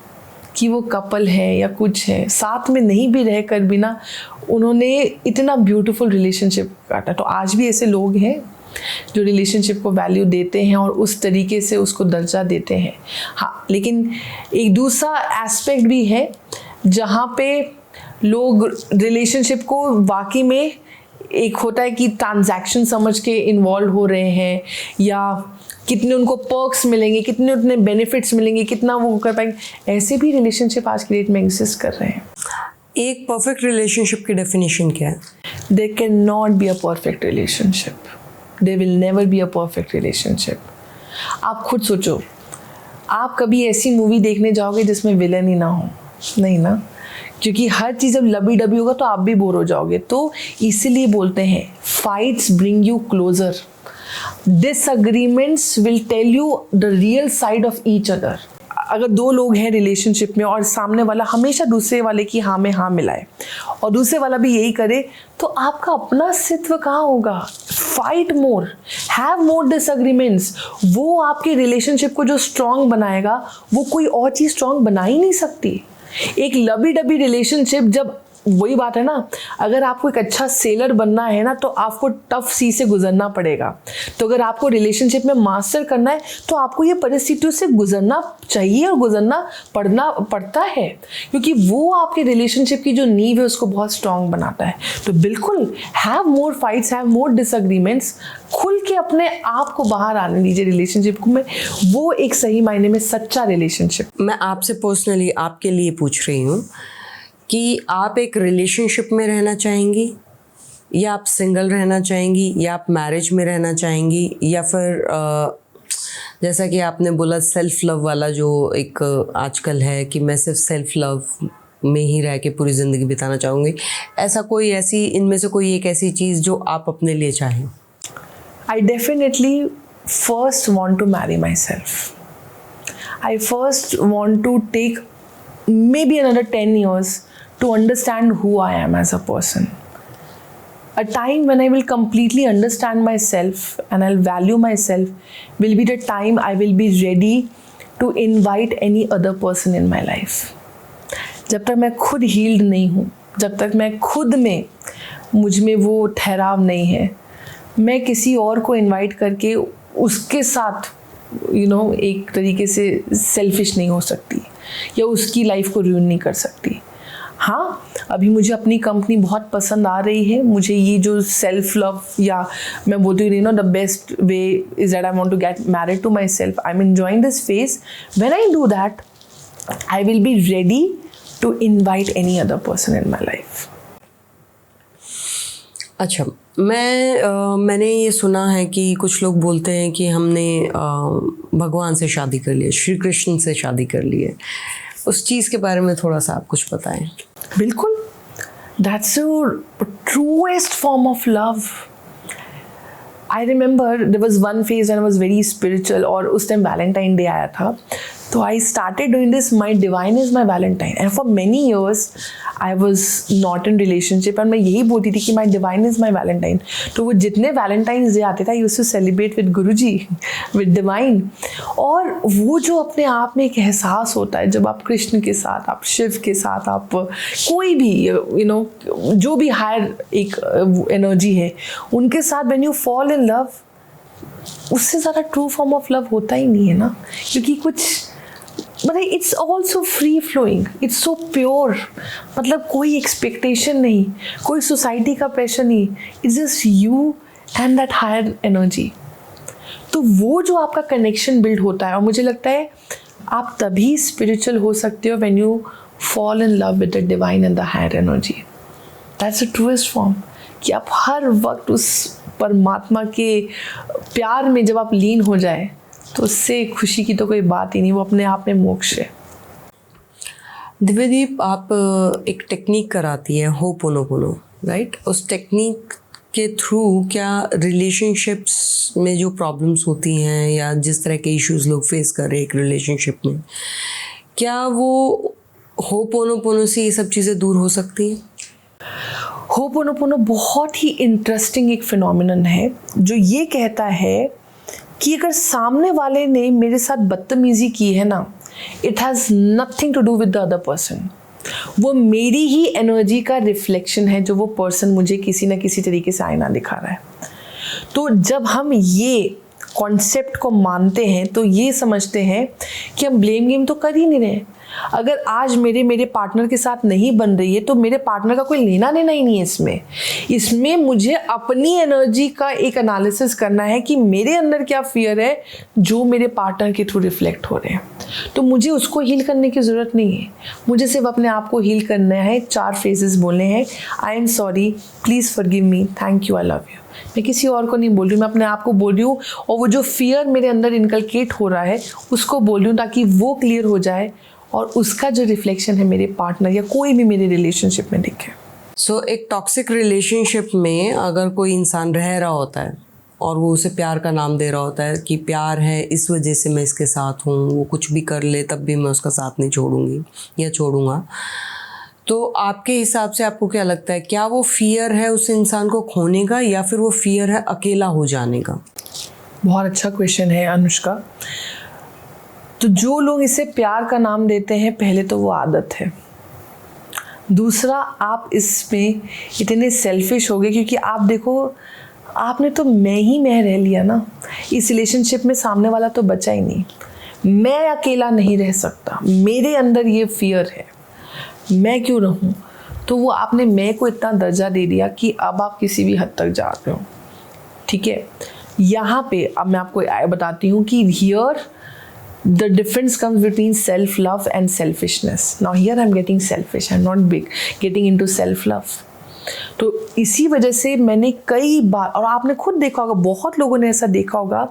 कि वो कपल है या कुछ है, साथ में नहीं भी रह कर भी ना उन्होंने इतना ब्यूटीफुल रिलेशनशिप काटा। तो आज भी ऐसे लोग हैं जो रिलेशनशिप को वैल्यू देते हैं और उस तरीके से उसको दर्जा देते हैं। हाँ, लेकिन एक दूसरा एस्पेक्ट भी है जहाँ पे लोग रिलेशनशिप को वाकई में एक होता है कि ट्रांजैक्शन समझ के इन्वॉल्व हो रहे हैं, या कितने उनको पर्क्स मिलेंगे, कितने उतने बेनिफिट्स मिलेंगे, कितना वो कर पाएंगे। ऐसे भी रिलेशनशिप आज की डेट में एग्जिस्ट कर रहे हैं। एक परफेक्ट रिलेशनशिप की डेफिनेशन क्या है? There cannot be a perfect relationship. There will never be a perfect relationship. आप खुद सोचो, आप कभी ऐसी मूवी देखने जाओगे जिसमें विलन ही ना हो? नहीं ना, क्योंकि हर चीज़ जब लबी डबी होगा तो आप भी बोर हो जाओगे। तो इसीलिए बोलते हैं fights bring you closure, disagreements will tell you the real side of each other. अगर दो लोग हैं रिलेशनशिप में और सामने वाला हमेशा दूसरे वाले की हाँ में हाँ मिलाए और दूसरे वाला भी यही करे, तो आपका अपना अस्तित्व कहाँ होगा? Fight more, have more disagreements. वो आपके रिलेशनशिप को जो स्ट्रॉन्ग बनाएगा वो कोई और चीज़ स्ट्रॉन्ग बना ही नहीं सकती। एक लबी डबी रिलेशनशिप, जब वही बात है ना, अगर आपको एक अच्छा सेलर बनना है ना तो आपको टफ सी से गुजरना पड़ेगा। तो अगर आपको रिलेशनशिप में मास्टर करना है तो आपको ये परिस्थितियों से गुजरना चाहिए और गुजरना पड़ता है, क्योंकि वो आपके रिलेशनशिप की जो नींव है उसको बहुत स्ट्रांग बनाता है। तो बिल्कुल have more fights, have more disagreements, खुल के अपने आप को बाहर आने दीजिए रिलेशनशिप में। वो एक सही मायने में सच्चा रिलेशनशिप। मैं आपसे पर्सनली आपके लिए पूछ रही हूँ कि आप एक रिलेशनशिप में रहना चाहेंगी, या आप सिंगल रहना चाहेंगी, या आप मैरिज में रहना चाहेंगी, या फिर जैसा कि आपने बोला सेल्फ लव वाला जो एक आजकल है कि मैं सिर्फ सेल्फ लव में ही रह के पूरी ज़िंदगी बिताना चाहूँगी, ऐसा कोई ऐसी इनमें से कोई एक ऐसी चीज़ जो आप अपने लिए चाहें? I definitely first want to marry myself. I first want to take maybe another 10 years to understand who I am as a person. A time when I will completely understand myself and I'll value myself will be the time I will be ready to invite any other person in my life. जब तक मैं खुद heeled नहीं हूँ, जब तक मैं खुद में मुझ में वो ठहराव नहीं है, मैं किसी और को इनवाइट करके उसके साथ एक तरीके से सेल्फिश नहीं हो सकती या उसकी लाइफ को रूइन नहीं कर सकती। हाँ, अभी मुझे अपनी कंपनी बहुत पसंद आ रही है। मुझे ये जो सेल्फ लव, या मैं बोलती हूँ the best way is that I want to get married to myself. I am enjoying this phase. When I do that I will be ready to invite any other person in my life. अच्छा, मैंने ये सुना है कि कुछ लोग बोलते हैं कि हमने भगवान से शादी कर ली है, श्री कृष्ण से शादी कर ली है। उस चीज़ के बारे में थोड़ा सा आप कुछ बताएं। बिल्कुल, that's a truest form of love. I remember there was one phase when I was very spiritual, और उस टाइम वैलेंटाइन डे आया था, तो I started doing this, my divine is my valentine, and for many years I was not in relationship, और मैं यही बोलती थी कि my divine is my valentine. तो वो जितने वैलेंटाइंस डे आते थे I used to celebrate with Guruji, with divine. और वो जो अपने आप में एक एहसास होता है जब आप कृष्ण के साथ, आप शिव के साथ, आप कोई भी जो भी हायर एक एनर्जी है उनके साथ, when you fall in love, उससे ज़्यादा ट्रू फॉर्म ऑफ लव होता ही नहीं है ना। क्योंकि कुछ मतलब it's also free flowing, it's so pure, मतलब कोई एक्सपेक्टेशन नहीं, कोई सोसाइटी का प्रेशर नहीं, it's just you and that higher energy. तो वो जो आपका कनेक्शन बिल्ड होता है, और मुझे लगता है आप तभी स्पिरिचुअल हो सकते हो when you fall in love with the divine and the higher energy. That's the truest form, कि आप हर वक्त उस परमात्मा के प्यार में जब आप लीन हो जाए तो उससे खुशी की तो कोई बात ही नहीं, वो अपने आप में मोक्ष है। दिव्यदीप, आप एक टेक्निक कराती है होपोनोपोनो, राइट? उस टेक्निक के थ्रू क्या रिलेशनशिप्स में जो प्रॉब्लम्स होती हैं या जिस तरह के इश्यूज लोग फेस कर रहे हैं एक रिलेशनशिप में, क्या वो होपोनोपोनो से ये सब चीज़ें दूर हो सकती हैं? होपोनोपोनो बहुत ही इंटरेस्टिंग एक फिनोमिनन है जो ये कहता है कि अगर सामने वाले ने मेरे साथ बदतमीजी की है ना, it has nothing to do with the other person. वो मेरी ही एनर्जी का रिफ्लेक्शन है जो वो पर्सन मुझे किसी ना किसी तरीके से आईना दिखा रहा है। तो जब हम ये कॉन्सेप्ट को मानते हैं तो ये समझते हैं कि हम ब्लेम गेम तो कर ही नहीं रहे, अगर आज मेरे पार्टनर के साथ नहीं बन रही है तो मेरे पार्टनर का कोई लेना देना ही नहीं है इसमें मुझे अपनी एनर्जी का एक एनालिसिस करना है कि मेरे अंदर क्या फियर है जो मेरे पार्टनर के थ्रू रिफ्लेक्ट हो रहे हैं। तो मुझे उसको हील करने की ज़रूरत नहीं है, मुझे सिर्फ अपने आप को हील करना है। 4 फ्रेजेस बोलने हैं, I am sorry, please forgive me, thank you, I love you. मैं किसी और को नहीं बोल रही हूँ, मैं अपने आप को बोल रही हूँ, और वो जो फियर मेरे अंदर इनकलकेट हो रहा है उसको बोल रही हूँ ताकि वो क्लियर हो जाए और उसका जो रिफ्लेक्शन है मेरे पार्टनर या कोई भी मेरे रिलेशनशिप में दिखे। सो एक टॉक्सिक रिलेशनशिप में अगर कोई इंसान रह रहा होता है और वो उसे प्यार का नाम दे रहा होता है कि प्यार है इस वजह से मैं इसके साथ हूँ, वो कुछ भी कर ले तब भी मैं उसका साथ नहीं छोड़ूंगी या छोड़ूंगा, तो आपके हिसाब से आपको क्या लगता है, क्या वो फियर है उस इंसान को खोने का या फिर वो फियर है अकेला हो जाने का? बहुत अच्छा क्वेश्चन है अनुष्का। तो जो लोग इसे प्यार का नाम देते हैं, पहले तो वो आदत है। दूसरा, आप इसमें इतने सेल्फिश हो गए क्योंकि आप देखो, आपने तो मैं रह लिया ना इस रिलेशनशिप में, सामने वाला तो बचा ही नहीं। मैं अकेला नहीं रह सकता, मेरे अंदर ये फियर है, मैं क्यों रहूं? तो वो आपने मैं को इतना दर्जा दे दिया कि अब आप किसी भी हद तक जा रहे हो। ठीक है, यहाँ पे अब मैं आपको बताती हूँ कि here the difference comes between self love and selfishness. Now here I'm getting selfish, I'm not getting into self love. तो इसी वजह से मैंने कई बार, और आपने खुद देखा होगा, बहुत लोगों ने ऐसा देखा होगा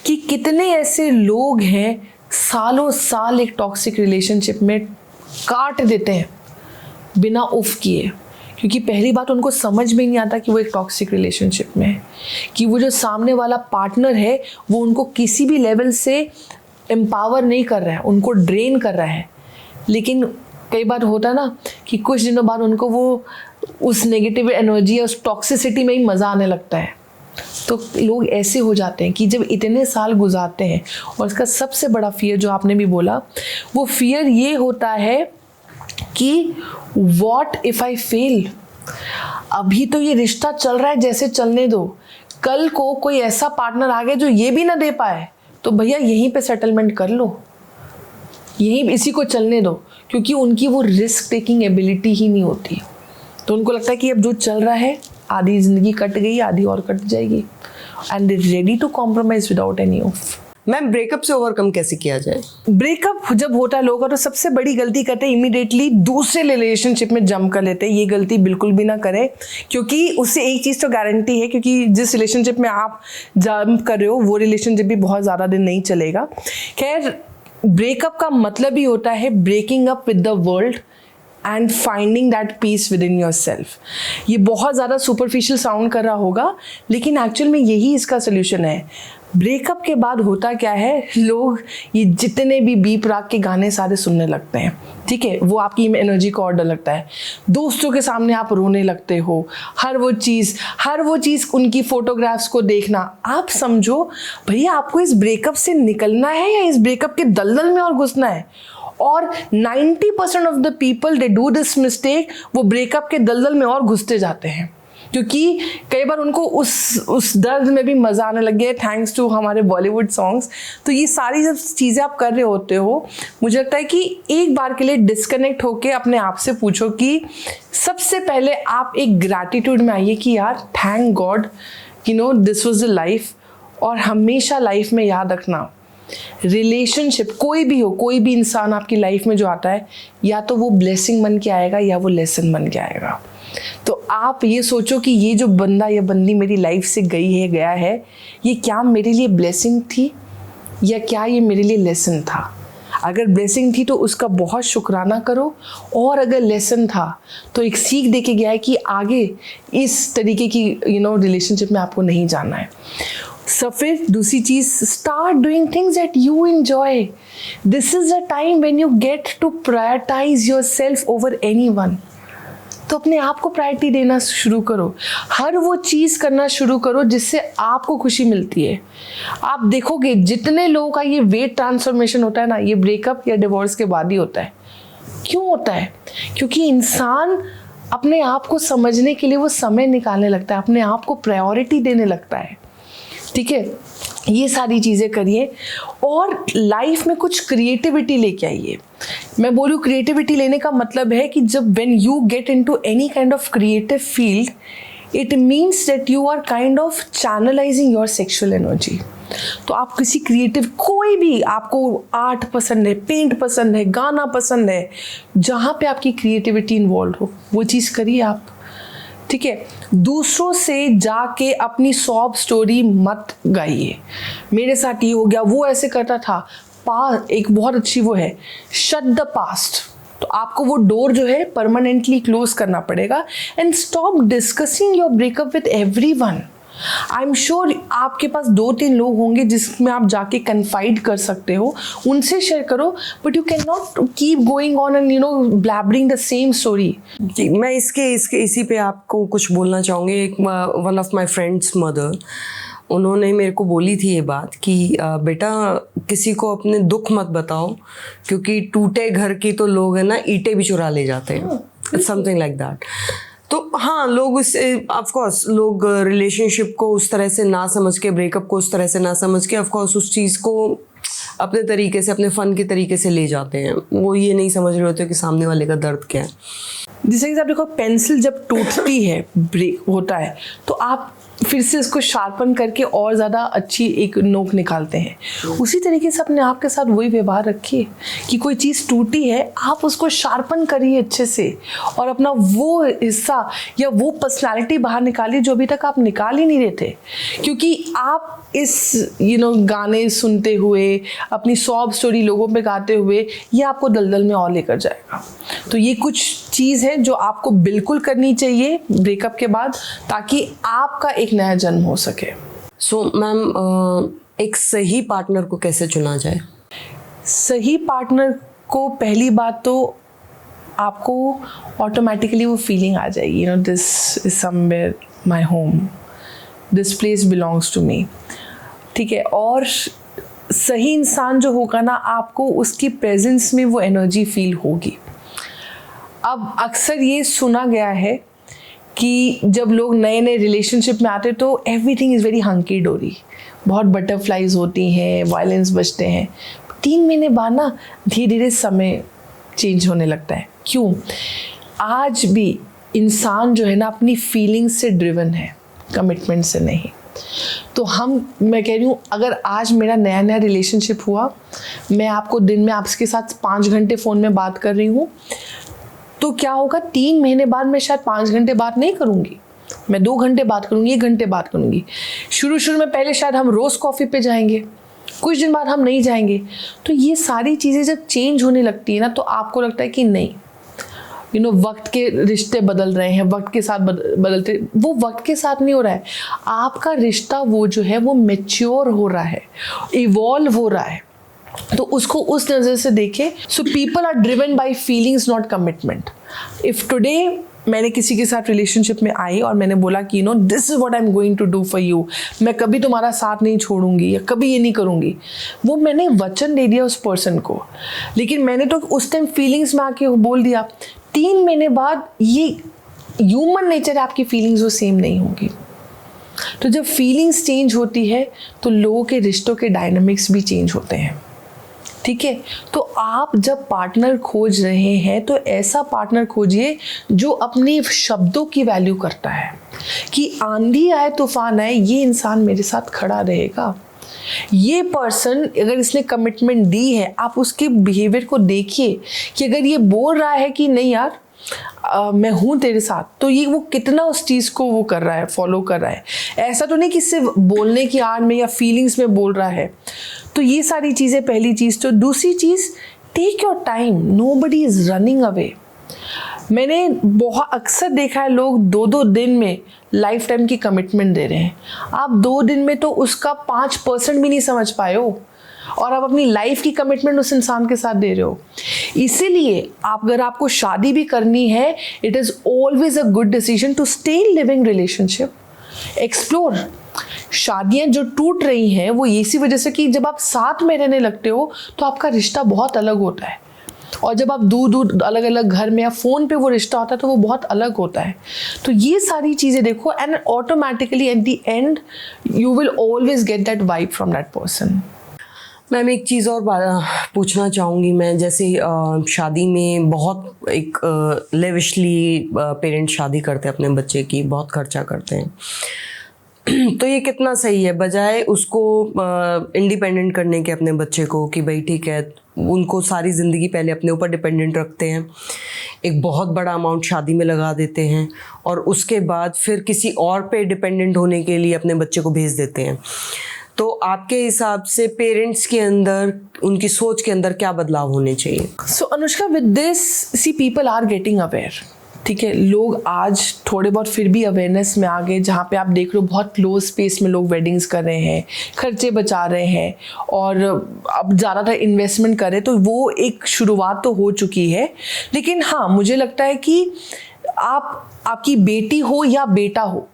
कि कितने ऐसे लोग हैं सालों साल एक टॉक्सिक रिलेशनशिप में काट देते हैं बिना उफ किए, क्योंकि पहली बात उनको समझ में नहीं आता कि वो एक टॉक्सिक रिलेशनशिप में है, कि वो जो सामने वाला पार्टनर है वो उनको किसी भी लेवल से एम्पावर नहीं कर रहा है, उनको ड्रेन कर रहा है। लेकिन कई बार होता है ना कि कुछ दिनों बाद उनको वो उस नेगेटिव एनर्जी या उस टॉक्सिसिटी में ही मज़ा आने लगता है। तो लोग ऐसे हो जाते हैं कि जब इतने साल गुजारते हैं, और इसका सबसे बड़ा फियर जो आपने भी बोला, वो फियर ये होता है कि व्हाट इफ़ आई फेल। अभी तो ये रिश्ता चल रहा है, जैसे चलने दो, कल को कोई ऐसा पार्टनर आ गया जो ये भी ना दे पाए तो भैया यहीं पे सेटलमेंट कर लो, यहीं इसी को चलने दो, क्योंकि उनकी वो रिस्क टेकिंग एबिलिटी ही नहीं होती। तो उनको लगता है कि अब जो चल रहा है, आधी ज़िंदगी कट गई, आधी और कट जाएगी, and they ready to compromise without any of. Ma'am, breakup से ओवरकम कैसे किया जाए? ब्रेकअप जब होता है लोगों का, तो सबसे बड़ी गलती करते हैं इमीडिएटली दूसरे रिलेशनशिप में जंप कर लेते हैं। ये गलती बिल्कुल भी ना करें, क्योंकि उससे एक चीज़ तो गारंटी है, क्योंकि जिस रिलेशनशिप में आप जंप कर रहे हो वो रिलेशनशिप भी बहुत ज़्यादा दिन नहीं चलेगा। खैर, ब्रेकअप का मतलब ही होता है breaking up with the world and finding that peace within yourself. ये बहुत ज़्यादा सुपरफिशियल साउंड कर रहा होगा, लेकिन एक्चुअल में यही इसका सोल्यूशन है। ब्रेकअप के बाद होता क्या है, लोग ये जितने भी बीप राग के गाने सारे सुनने लगते हैं। ठीक है, वो आपकी एनर्जी को और डर लगता है। दोस्तों के सामने आप रोने लगते हो, हर वो चीज़ उनकी फोटोग्राफ्स को देखना। आप समझो भैया, आपको इस ब्रेकअप से निकलना है या इस ब्रेकअप के दलदल में और घुसना है? और 90% of the people they do this mistake, वो ब्रेकअप के दलदल में और घुसते जाते हैं, क्योंकि कई बार उनको उस दर्द में भी मज़ा आने लग गया है, थैंक्स टू हमारे बॉलीवुड सॉन्ग्स। तो ये सारी जब चीज़ें आप कर रहे होते हो, मुझे लगता है कि एक बार के लिए डिस्कनेक्ट होके अपने आप से पूछो कि सबसे पहले आप एक ग्रैटिट्यूड में आइए कि यार thank God, you know this was the life. और हमेशा लाइफ में याद रखना, रिलेशनशिप कोई भी हो, कोई भी इंसान आपकी लाइफ में जो आता है, या तो वो ब्लेसिंग बन के आएगा या वो लेसन बन के आएगा। तो आप ये सोचो कि ये जो बंदा या बंदी मेरी लाइफ से गया है, ये क्या मेरे लिए ब्लेसिंग थी या क्या ये मेरे लिए लेसन था? अगर ब्लेसिंग थी तो उसका बहुत शुक्राना करो, और अगर लेसन था तो एक सीख दे के गया है कि आगे इस तरीके की रिलेशनशिप में आपको नहीं जाना है। So फिर दूसरी चीज़, start doing things that you enjoy. This is a time when you get to prioritise yourself over anyone. तो अपने आप को प्रायोरिटी देना शुरू करो, हर वो चीज़ करना शुरू करो जिससे आपको खुशी मिलती है। आप देखोगे जितने लोगों का ये वेट ट्रांसफॉर्मेशन होता है ना, ये ब्रेकअप या डिवोर्स के बाद ही होता है। क्यों होता है? क्योंकि इंसान अपने आप को समझने के लिए वो समय निकालने लगता है, अपने आप को प्रायोरिटी देने लगता है। ठीक है, ये सारी चीज़ें करिए और लाइफ में कुछ क्रिएटिविटी लेके आइए। मैं बोलूँ क्रिएटिविटी लेने का मतलब है कि जब when you get into any kind of creative field, it means that you are kind of channelizing your sexual energy. तो आप किसी क्रिएटिव, कोई भी, आपको आर्ट पसंद है, पेंट पसंद है, गाना पसंद है, जहाँ पे आपकी क्रिएटिविटी इन्वॉल्व हो वो चीज़ करिए आप। ठीक है, दूसरों से जाके अपनी सॉब स्टोरी मत गाइए, मेरे साथ ये हो गया, वो ऐसे करता था। एक बहुत अच्छी वो है, शट द पास्ट। तो आपको वो डोर जो है परमानेंटली क्लोज करना पड़ेगा and stop discussing your breakup with everyone. I am sure आपके पास 2-3 लोग होंगे जिसमें आप जाके कन्फाइड कर सकते हो, उनसे शेयर करो, but you can not keep going on and blabbering the same story. मैं इसके इसी पे आपको कुछ बोलना चाहूँगी। एक one of my friends mother, उन्होंने मेरे को बोली थी ये बात कि बेटा किसी को अपने दुख मत बताओ, क्योंकि टूटे घर की तो लोग है ना ईंटें भी चुरा ले जाते हैं, समथिंग लाइक दैट। तो हाँ, लोग उससे ऑफ कोर्स लोग रिलेशनशिप को उस तरह से ना समझ के, ब्रेकअप को उस तरह से ना समझ के ऑफ कोर्स उस चीज़ को अपने तरीके से, अपने फ़न के तरीके से ले जाते हैं। वो ये नहीं समझ रहे होते कि सामने वाले का दर्द क्या है। जैसे कि आप देखो, पेंसिल जब टूटती है, ब्रेक होता है, तो आप फिर से इसको शार्पन करके और ज़्यादा अच्छी एक नोक निकालते हैं। उसी तरीके से अपने आप के साथ वही व्यवहार रखिए कि कोई चीज़ टूटी है, आप उसको शार्पन करिए अच्छे से और अपना वो हिस्सा या वो पर्सनालिटी बाहर निकालिए जो अभी तक आप निकाल ही नहीं रहे थे। क्योंकि आप इस गाने सुनते हुए, अपनी सॉब स्टोरी लोगों पे गाते हुए, ये आपको दलदल में और लेकर जाएगा। तो ये कुछ चीज़ है जो आपको बिल्कुल करनी चाहिए ब्रेकअप के बाद, ताकि आपका एक नया जन्म हो सके। सो मैम, एक सही पार्टनर को कैसे चुना जाए? सही पार्टनर को पहली बात तो आपको ऑटोमेटिकली वो फीलिंग आ जाएगी, this is somewhere my home, this place belongs to me. ठीक है, और सही इंसान जो होगा ना, आपको उसकी प्रेजेंस में वो एनर्जी फील होगी। अब अक्सर ये सुना गया है कि जब लोग नए नए रिलेशनशिप में आते तो एवरीथिंग इज़ वेरी हंकी डोरी, बहुत बटरफ्लाइज होती हैं, वायलेंस बजते हैं। 3 महीने बाद ना धीरे धीरे समय चेंज होने लगता है। क्यों? आज भी इंसान जो है ना अपनी फीलिंग्स से ड्रिवन है, कमिटमेंट से नहीं। तो मैं कह रही हूँ, अगर आज मेरा नया नया रिलेशनशिप हुआ, मैं आपको दिन में आपके साथ 5 घंटे फ़ोन में बात कर रही हूँ, तो क्या होगा, 3 महीने बाद मैं शायद 5 घंटे बात नहीं करूँगी, मैं 2 घंटे बात करूँगी, 1 घंटे बात करूँगी। शुरू में पहले शायद हम रोज़ कॉफ़ी पे जाएंगे, कुछ दिन बाद हम नहीं जाएंगे। तो ये सारी चीज़ें जब चेंज होने लगती है ना, तो आपको लगता है कि नहीं, वक्त के रिश्ते बदल रहे हैं, वक्त के साथ बदलते, वो वक्त के साथ नहीं हो रहा है, आपका रिश्ता वो जो है वो मैच्योर हो रहा है, इवॉल्व हो रहा है। तो उसको उस नज़र से देखें। So people are driven by feelings, not commitment. If today मैंने किसी के साथ रिलेशनशिप में आई और मैंने बोला कि this is what I am going to do for you, मैं कभी तुम्हारा साथ नहीं छोड़ूंगी या कभी ये नहीं करूँगी, वो मैंने वचन दे दिया उस पर्सन को। लेकिन मैंने तो उस टाइम फीलिंग्स में आके बोल दिया, 3 महीने बाद ये ह्यूमन नेचर है, आपकी फीलिंग्स वो सेम नहीं होगी। तो जब फीलिंग्स चेंज होती है तो लोगों के रिश्तों के डायनामिक्स भी चेंज होते हैं। ठीक है, तो आप जब पार्टनर खोज रहे हैं तो ऐसा पार्टनर खोजिए जो अपने शब्दों की वैल्यू करता है, कि आंधी आए तूफान आए, ये इंसान मेरे साथ खड़ा रहेगा। ये पर्सन अगर इसने कमिटमेंट दी है, आप उसके बिहेवियर को देखिए कि अगर ये बोल रहा है कि नहीं यार मैं हूँ तेरे साथ, तो ये वो कितना उस चीज़ को वो कर रहा है, फॉलो कर रहा है। ऐसा तो नहीं कि सिर्फ बोलने की आड़ में या फीलिंग्स में बोल रहा है। तो ये सारी चीज़ें पहली चीज़। तो दूसरी चीज़, take your time, nobody is running away. मैंने बहुत अक्सर देखा है लोग 2-2 दिन में लाइफ टाइम की कमिटमेंट दे रहे हैं। आप 2 दिन में तो उसका 5% भी नहीं समझ पाए हो और आप अपनी लाइफ की कमिटमेंट उस इंसान के साथ दे रहे हो। इसीलिए अगर आपको शादी भी करनी है, it is always a good decision to stay in living relationship, explore. शादियाँ जो टूट रही हैं वो इसी वजह से कि जब आप साथ में रहने लगते हो तो आपका रिश्ता बहुत अलग होता है। और जब आप दूर दूर अलग अलग घर में या फ़ोन पे वो रिश्ता होता है तो वो बहुत अलग होता है। तो ये सारी चीज़ें देखो and automatically at the end you will always get that vibe from that person. Ma'am एक चीज़ और पूछना चाहूँगी मैं, जैसे शादी में बहुत एक लेविशली पेरेंट्स शादी करते हैं अपने बच्चे की, बहुत खर्चा करते हैं तो ये कितना सही है, बजाय उसको इंडिपेंडेंट करने के अपने बच्चे को कि भाई ठीक है, उनको सारी ज़िंदगी पहले अपने ऊपर डिपेंडेंट रखते हैं, एक बहुत बड़ा अमाउंट शादी में लगा देते हैं और उसके बाद फिर किसी और पे डिपेंडेंट होने के लिए अपने बच्चे को भेज देते हैं। तो आपके हिसाब से पेरेंट्स के अंदर, उनकी सोच के अंदर क्या बदलाव होने चाहिए? So Anushka, with this see people are getting aware, ठीक है, लोग आज थोड़े बहुत फिर भी अवेयरनेस में आ गए, जहाँ पे आप देख लो बहुत क्लोज स्पेस में लोग वेडिंग्स कर रहे हैं, खर्चे बचा रहे हैं और अब ज़्यादातर इन्वेस्टमेंट करें, तो वो एक शुरुआत तो हो चुकी है। लेकिन हाँ, मुझे लगता है कि आपकी बेटी हो या बेटा हो,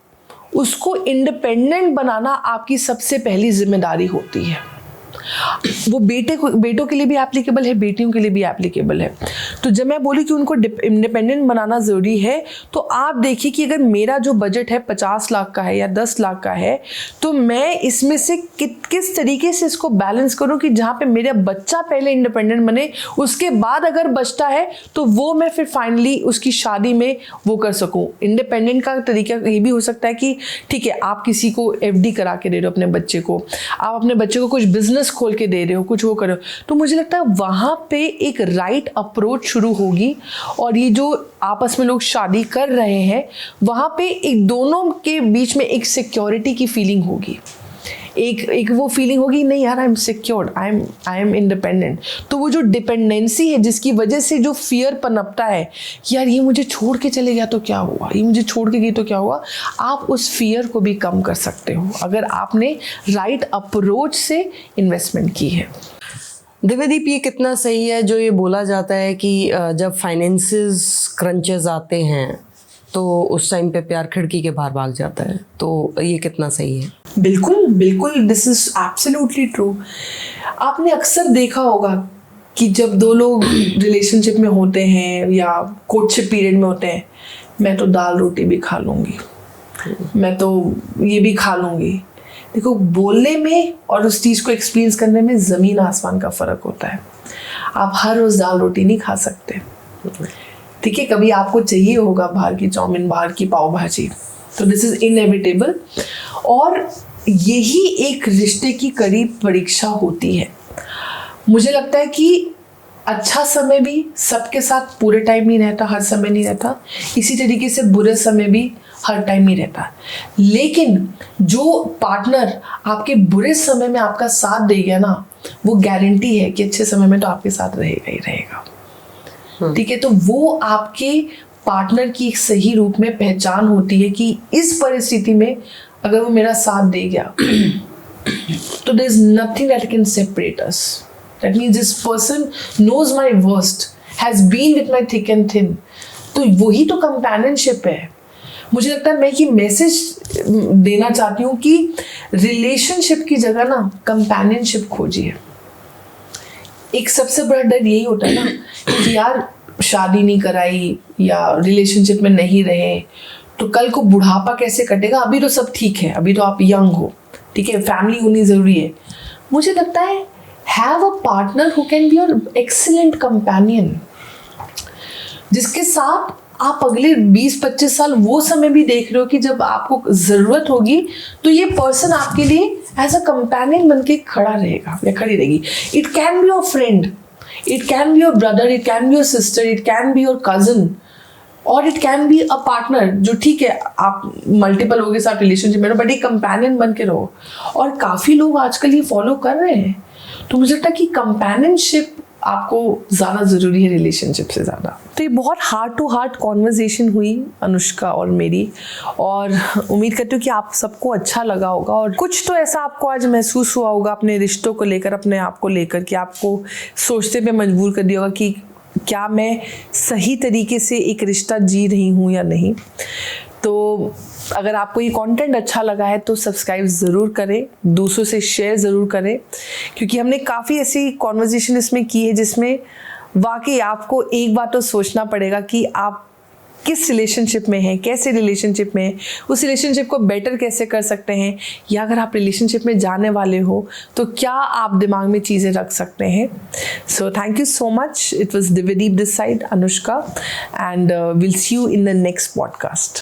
उसको इंडिपेंडेंट बनाना आपकी सबसे पहली जिम्मेदारी होती है। वो बेटों के लिए भी एप्लीकेबल है, बेटियों के लिए भी एप्लीकेबल है। तो जब मैं बोली कि उनको इंडिपेंडेंट बनाना ज़रूरी है, तो आप देखिए कि अगर मेरा जो बजट है 50 लाख का है या 10 लाख का है, तो मैं इसमें से किस तरीके से इसको बैलेंस करूं कि जहाँ पे मेरा बच्चा पहले इंडिपेंडेंट बने, उसके बाद अगर बचता है तो वो मैं फिर फाइनली उसकी शादी में वो कर सकूं। इंडिपेंडेंट का तरीका ये भी हो सकता है कि ठीक है, आप किसी को FD करा के दे रहे हो अपने बच्चे को, आप अपने बच्चे को कुछ बिजनेस खोल के दे रहे हो, कुछ वो करो, तो मुझे लगता है वहाँ पे एक राइट अप्रोच शुरू होगी। और ये जो आपस में लोग शादी कर रहे हैं, वहाँ पे एक दोनों के बीच में एक सिक्योरिटी की फीलिंग होगी, एक वो फीलिंग होगी, नहीं यार I am secured, I am independent. तो वो जो डिपेंडेंसी है, जिसकी वजह से जो फियर पनपता है कि यार ये मुझे छोड़ के चले गया तो क्या हुआ, ये मुझे छोड़ के गई तो क्या हुआ, आप उस फियर को भी कम कर सकते हो अगर आपने राइट अप्रोच से इन्वेस्टमेंट की है। दिव्यदीप, ये कितना सही है जो ये बोला जाता है कि जब फाइनेंसेस क्रंचेस आते हैं तो उस टाइम पे प्यार खिड़की के बाहर भाग जाता है, तो ये कितना सही है? बिल्कुल बिल्कुल, दिस इज एब्सोल्युटली ट्रू। आपने अक्सर देखा होगा कि जब दो लोग रिलेशनशिप में होते हैं या कोर्टशिप पीरियड में होते हैं, मैं तो दाल रोटी भी खा लूँगी, मैं तो ये भी खा लूँगी। देखो, बोलने में और उस चीज़ को एक्सपीरियंस करने में ज़मीन आसमान का फ़र्क होता है। आप हर रोज़ दाल रोटी नहीं खा सकते, ठीक है, कभी आपको चाहिए होगा बाहर की चाउमीन, बाहर की पाव भाजी, तो दिस इज़ इनएविटेबल। और यही एक रिश्ते की करीब परीक्षा होती है। मुझे लगता है कि अच्छा समय भी सबके साथ पूरे टाइम नहीं रहता, हर समय नहीं रहता, इसी तरीके से बुरे समय भी हर टाइम नहीं रहता। लेकिन जो पार्टनर आपके बुरे समय में आपका साथ देगा ना, वो गारंटी है कि अच्छे समय में तो आपके साथ रहेगा ही रहेगा, ठीक है। तो वो आपके पार्टनर की एक सही रूप में पहचान होती है कि इस परिस्थिति में अगर वो मेरा साथ दे गया तो there is nothing that can separate us. That means this person knows my worst, has been with my thick and thin. तो वही तो कंपेनियनशिप है। मुझे लगता है मैं ये मैसेज देना चाहती हूँ कि रिलेशनशिप की जगह ना कंपेनियनशिप खोजिए। एक सबसे बड़ा डर यही होता है ना कि यार शादी नहीं कराई या रिलेशनशिप में नहीं रहे तो कल को बुढ़ापा कैसे कटेगा, अभी तो सब ठीक है, अभी तो आप यंग हो, ठीक है, फैमिली होनी ज़रूरी है। मुझे लगता है have a partner who can be your excellent companion, जिसके साथ आप अगले 20-25 साल वो समय भी देख रहे हो कि जब आपको ज़रूरत होगी तो ये पर्सन आपके लिए एज अ कंपेनियन बन के खड़ा रहेगा या खड़ी रहेगी। It can be your friend, it can be your brother, it can be your sister, it can be your cousin, और it can be a partner जो ठीक है आप मल्टीपल लोगों के साथ रिलेशनशिप में रहो, बट एक कंपेनियन बन के रहो। और काफ़ी लोग आजकल ये फॉलो कर रहे हैं। तो मुझे लगता है कि कंपेनियनशिप आपको ज़्यादा ज़रूरी है रिलेशनशिप से ज़्यादा। तो ये बहुत हार्ट टू हार्ट कॉन्वर्जेशन हुई अनुष्का और मेरी, और उम्मीद करती हूँ कि आप सबको अच्छा लगा होगा और कुछ तो ऐसा आपको आज महसूस हुआ होगा अपने रिश्तों को लेकर, अपने आप को लेकर, कि आपको सोचते पे मजबूर कर दिया होगा कि क्या मैं सही तरीके से एक रिश्ता जी रही हूँ या नहीं। तो अगर आपको ये कंटेंट अच्छा लगा है तो सब्सक्राइब ज़रूर करें, दूसरों से शेयर ज़रूर करें, क्योंकि हमने काफ़ी ऐसी कॉन्वर्जेशन इसमें की है जिसमें वाकई आपको एक बार तो सोचना पड़ेगा कि आप किस रिलेशनशिप में हैं, कैसे रिलेशनशिप में हैं, उस रिलेशनशिप को बेटर कैसे कर सकते हैं, या अगर आप रिलेशनशिप में जाने वाले हो तो क्या आप दिमाग में चीज़ें रख सकते हैं. So thank you so much. It was Divyadeep this side, Anushka, and will see you in the next podcast.